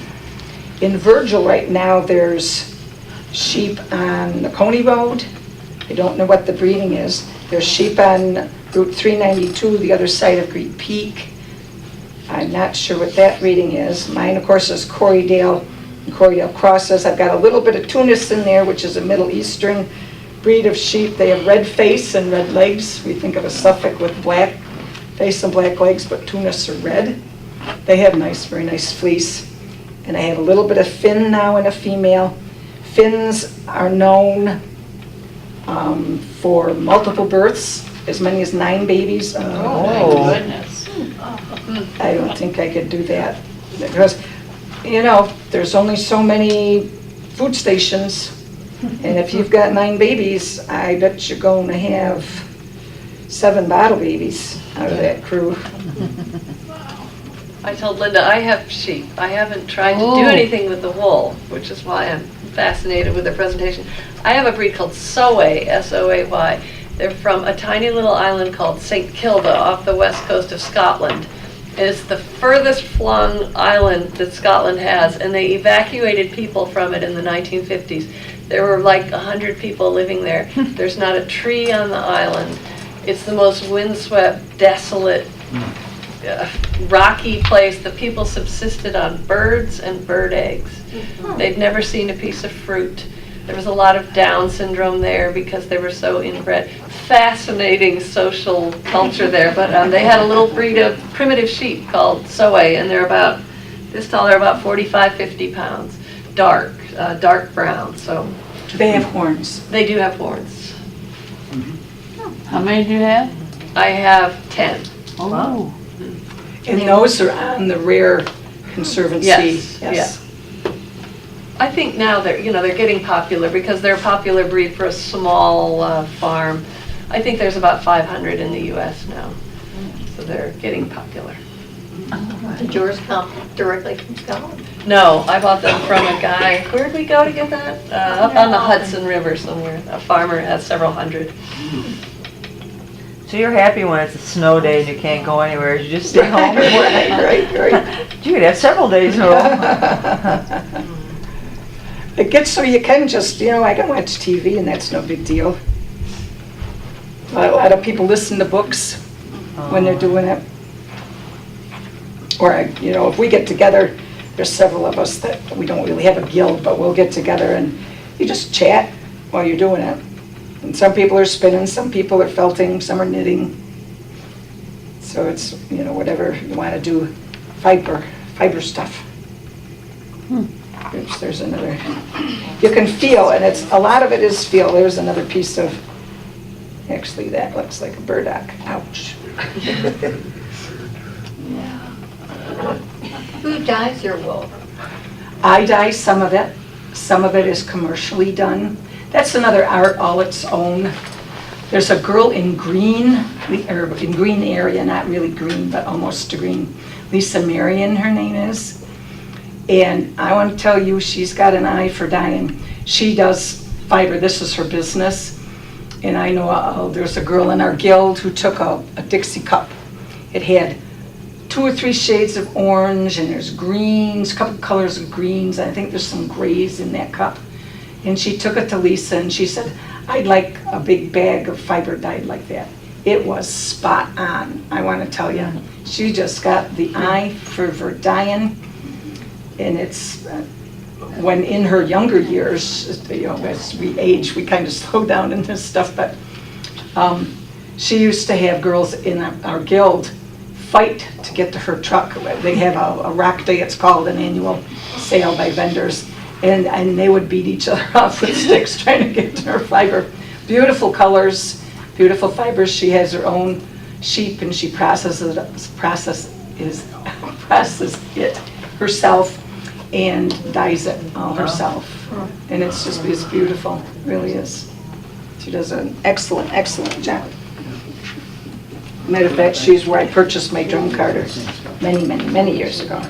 In Virgil right now there's sheep on the Coney Road. I don't know what the breeding is. There's sheep on Route 392, the other side of Great Peak. I'm not sure what that breeding is. Mine, of course, is Corriedale and Corriedale Crosses. I've got a little bit of Tunis in there, which is a Middle Eastern breed of sheep. They have red face and red legs. We think of a Suffolk with black face and black legs, but Tunis are red. They have nice, very nice fleece. And I have a little bit of Finn now in a female. Finns are known for multiple births, as many as 9 babies. Oh, my goodness. I don't think I could do that because, you know, there's only so many food stations And if you've got 9 babies, I bet you're going to have 7 bottle babies out of that crew. I told Linda, I have sheep. I haven't tried to do Oh. anything with the wool, which is why I'm fascinated with their presentation. I have a breed called Soay, S-O-A-Y. They're from a tiny little island called St. Kilda off the west coast of Scotland. It's the furthest flung island that Scotland has, and they evacuated people from it in the 1950s. There were like 100 people living there. There's not a tree on the island. It's the most windswept, desolate, rocky place. The people subsisted on birds and bird eggs. They'd never seen a piece of fruit. There was a lot of Down syndrome there because they were so inbred. Fascinating social culture there, but they had a little breed of primitive sheep called Soay, and they're about, this tall, they're about 45, 50 pounds. Dark brown, so. Do they have horns? They do have horns. How many do you have? I have 10. Oh. And those are on the rare conservancy? Yes. I think now they're getting popular because they're a popular breed for a small farm. I think there's about 500 in the U.S. now, so they're getting popular. Did yours come directly from Scotland? No, I bought them from a guy. Where did we go to get that? Up on the Hudson River somewhere. A farmer has several hundred. So you're happy when it's a snow day and you can't go anywhere, you just stay home? Right. You could have several days home. It gets so you can just, I can watch TV and that's no big deal. A lot of people listen to books when they're doing it. Or, if we get together, there's several of us that we don't really have a guild, but we'll get together and you just chat while you're doing it. And some people are spinning, some people are felting, some are knitting. So it's, whatever you want to do, fiber stuff. Oops, there's another. You can feel, and a lot of it is feel. There's another piece of, actually that looks like a burdock. Ouch. Who dyes your wool? I dye some of it. Some of it is commercially done. That's another art all its own. There's a girl in green area, not really green, but almost green. Lisa Marion, her name is. And I want to tell you, she's got an eye for dyeing. She does fiber. This is her business. And I know there's a girl in our guild who took a Dixie cup. It had 2 or 3 shades of orange, and there's greens, a couple colors of greens. I think there's some grays in that cup. And she took it to Lisa and she said, I'd like a big bag of fiber dyed like that. It was spot on, I want to tell you. She just got the eye for dyeing. And it's, when in her younger years, as we age, we kind of slow down in this stuff, but she used to have girls in our guild fight to get to her truck. They have a rack day, it's called, an annual sale by vendors. And they would beat each other up with sticks trying to get to her fiber. Beautiful colors, beautiful fibers. She has her own sheep and she processes it herself and dyes it all herself. And it's beautiful, it really is. She does an excellent, excellent job. Matter of fact, she's where I purchased my drum carder many, many, many years ago.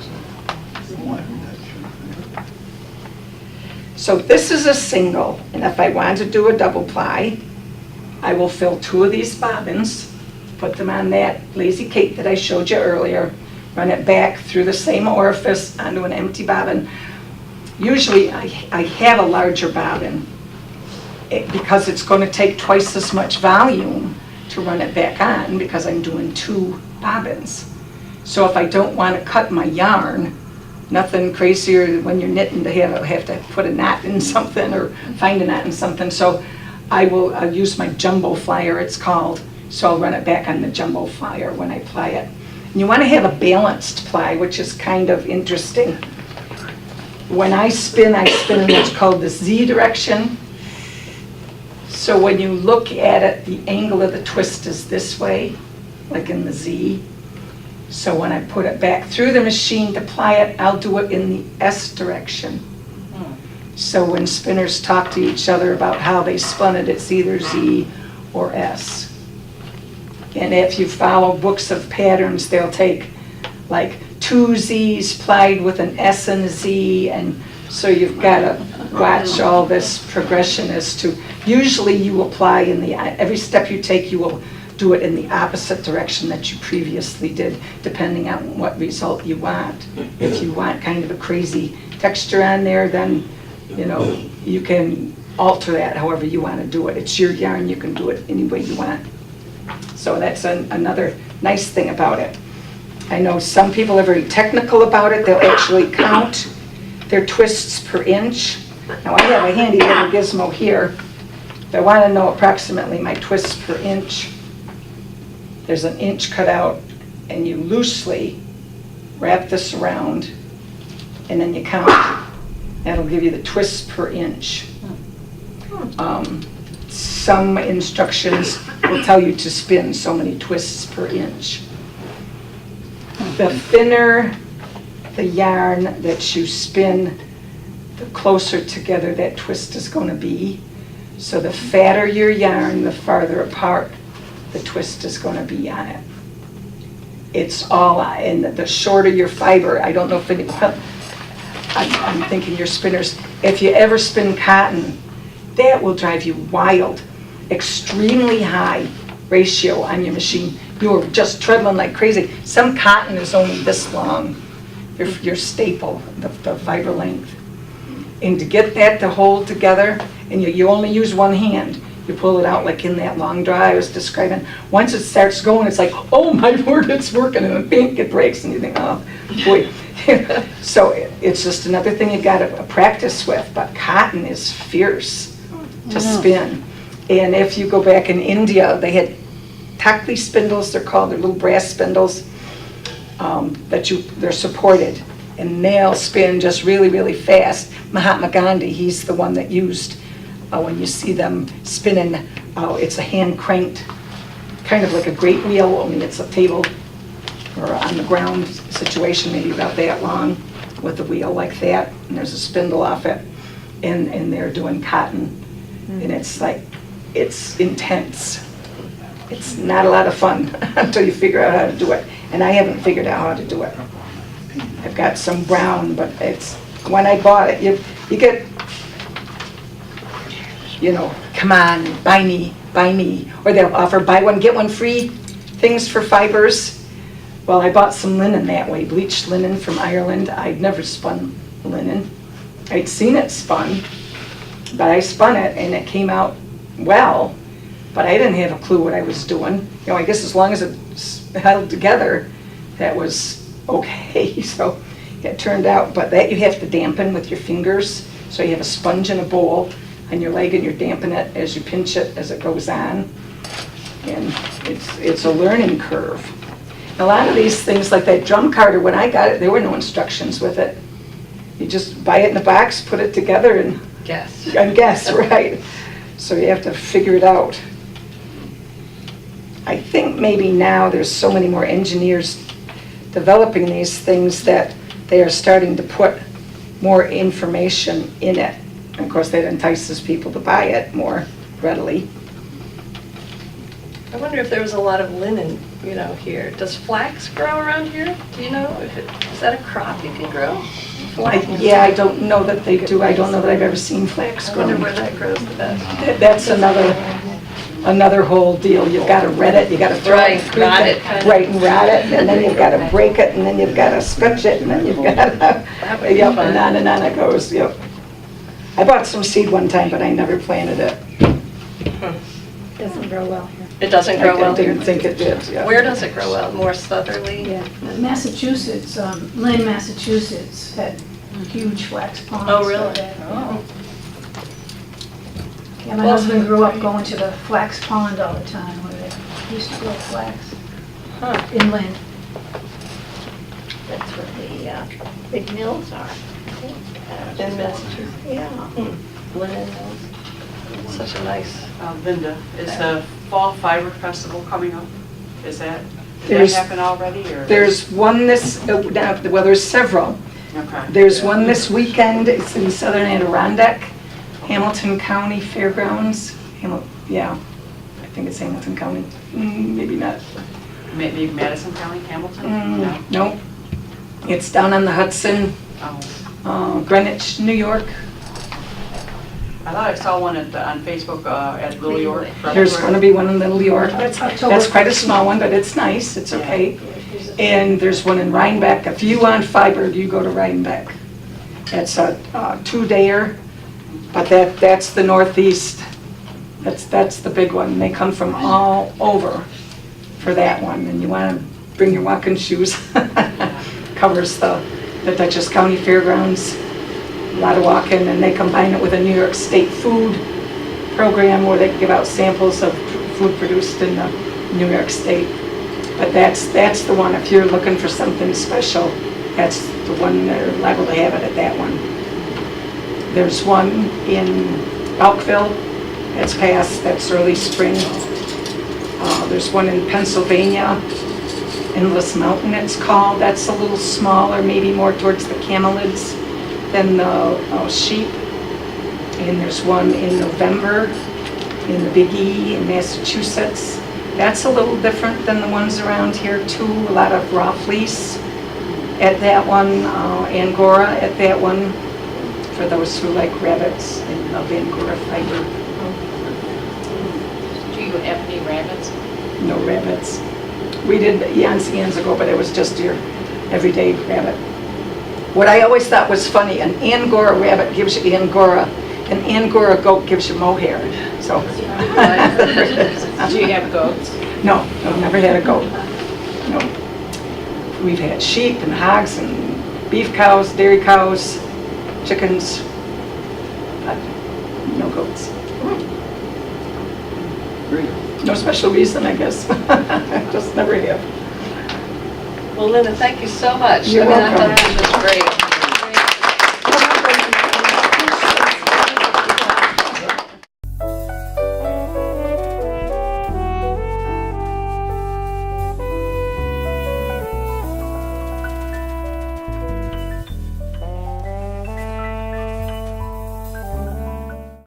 So this is a single, and if I want to do a double ply, I will fill 2 of these bobbins, put them on that Lazy Kate that I showed you earlier, run it back through the same orifice onto an empty bobbin. Usually I have a larger bobbin because it's going to take twice as much volume to run it back on because I'm doing 2 bobbins. So if I don't want to cut my yarn, nothing crazier when you're knitting to have to put a knot in something or find a knot in something. So I'll use my jumbo flyer, it's called. So I'll run it back on the jumbo flyer when I ply it. And you want to have a balanced ply, which is kind of interesting. When I spin in what's called the Z direction. So when you look at it, the angle of the twist is this way, like in the Z. So when I put it back through the machine to ply it, I'll do it in the S direction. So when spinners talk to each other about how they spun it, it's either Z or S. And if you follow books of patterns, they'll take like 2 Z's plied with an S and a Z, and so you've got to watch all this progression as to, usually you apply every step you take, you will do it in the opposite direction that you previously did, depending on what result you want. If you want kind of a crazy texture on there, then, you know, you can alter that however you want to do it. It's your yarn, you can do it any way you want. So that's another nice thing about it. I know some people are very technical about it. They'll actually count their twists per inch. Now I have a handy little gizmo here. If I want to know approximately my twists per inch, there's an inch cut out, and you loosely wrap this around, and then you count. That'll give you the twists per inch. Some instructions will tell you to spin so many twists per inch. The thinner the yarn that you spin, the closer together that twist is going to be. So the fatter your yarn, the farther apart the twist is going to be on it. It's all, and the shorter your fiber, I don't know if any, I'm thinking your spinners, if you ever spin cotton, that will drive you wild. Extremely high ratio on your machine. You're just treadling like crazy. Some cotton is only this long, your staple, the fiber length. And to get that to hold together, and you only use one hand, you pull it out like in that long draw I was describing. Once it starts going, it's like, oh my word, it's working, and then bink, it breaks, and you think, oh boy. So it's just another thing you've got to practice with, but cotton is fierce to spin. And if you go back in India, they had Takli spindles, they're called, they're little brass spindles they're supported, and they'll spin just really, really fast. Mahatma Gandhi, he's the one that used, when you see them spinning, it's a hand cranked, kind of like a great wheel, only it's a table or on the ground situation, maybe about that long, with a wheel like that, and there's a spindle off it, and they're doing cotton, and it's like, it's intense. It's not a lot of fun until you figure out how to do it, and I haven't figured out how to do it. I've got some brown, but it's, when I bought it, you get, you know, come on, buy me, or they'll offer buy one, get one free things for fibers. Well, I bought some linen that way, bleached linen from Ireland. I'd never spun linen. I'd seen it spun, but I spun it and it came out well, but I didn't have a clue what I was doing. You know, I guess as long as it held together, that was okay. So it turned out, but that you have to dampen with your fingers. So you have a sponge in a bowl on your leg and you're damping it as you pinch it as it goes on. And it's a learning curve. A lot of these things, like that drum carder, when I got it, there were no instructions with it. You just buy it in a box, put it together, and guess, right? So you have to figure it out. I think maybe now there's so many more engineers developing these things that they are starting to put more information in it. And of course, that entices people to buy it more readily. I wonder if there was a lot of linen, you know, here. Does flax grow around here? Do you know? Is that a crop you can grow? Yeah, I don't know that they do. I don't know that I've ever seen flax I grown. wonder where that grows the best. That's another whole deal. You've got to ret it, you got to throw it, and rot it, kind of. right, and rot it, and then you've got to break it, and then you've got to stretch it, and then you've got to, yep, and on it goes, yep. I bought some seed one time, but I never planted it. Doesn't grow well here. It doesn't grow well I here? didn't think it did, yeah. Where does it grow well? More southerly? Yeah, Massachusetts, Lynn, Massachusetts had huge flax ponds. Oh, really? Oh. Yeah, my husband grew up going to the flax pond all the time where they used to grow flax inland. That's where the big mills are, I think. In Massachusetts? Yeah. Linen mills. Such a nice. Linda, is the Fall Fiber Festival coming up? Did that There's- happen already, or? There's one well, there's several. Okay. There's one this weekend, it's in southern Adirondack, Hamilton County Fairgrounds. Yeah, I think it's Hamilton County, maybe not. Maybe Madison County, Hamilton? No. Nope. It's down on the Hudson, Oh. Greenwich, New York. I thought I saw one on Facebook at Little York. There's going to be one in Little York. That's quite a small one, but it's nice, it's okay. And there's one in Rhinebeck. If you want fiber, you go to Rhinebeck. That's a 2-dayer, but that's the Northeast. That's the big one. They come from all over for that one, and you want to bring your walking shoes. Covers the Dutchess County Fairgrounds. A lot of walking, and they combine it with a New York State food program where they give out samples of food produced in the New York State. But that's the one, if you're looking for something special, that's the one, they're liable to have it at that one. There's one in Elkville, that's past, that's early spring. There's one in Pennsylvania, Endless Mountain it's called, that's a little smaller, maybe more towards the camelids than the sheep. And there's one in November in the Big E in Massachusetts. That's a little different than the ones around here too. A lot of raw fleece at that one, Angora at that one, for those who like rabbits and love Angora fiber. Do you have any rabbits? No rabbits. We did eons and eons ago, but it was just your everyday rabbit. What I always thought was funny, an Angora rabbit gives you Angora, an Angora goat gives you mohair. So. Do you have goats? No, I've never had a goat. No. We've had sheep and hogs and beef cows, dairy cows, chickens, but no goats. No special reason, I guess. Just never have. Well, Linda, thank you so much. You're I welcome. thought this was great.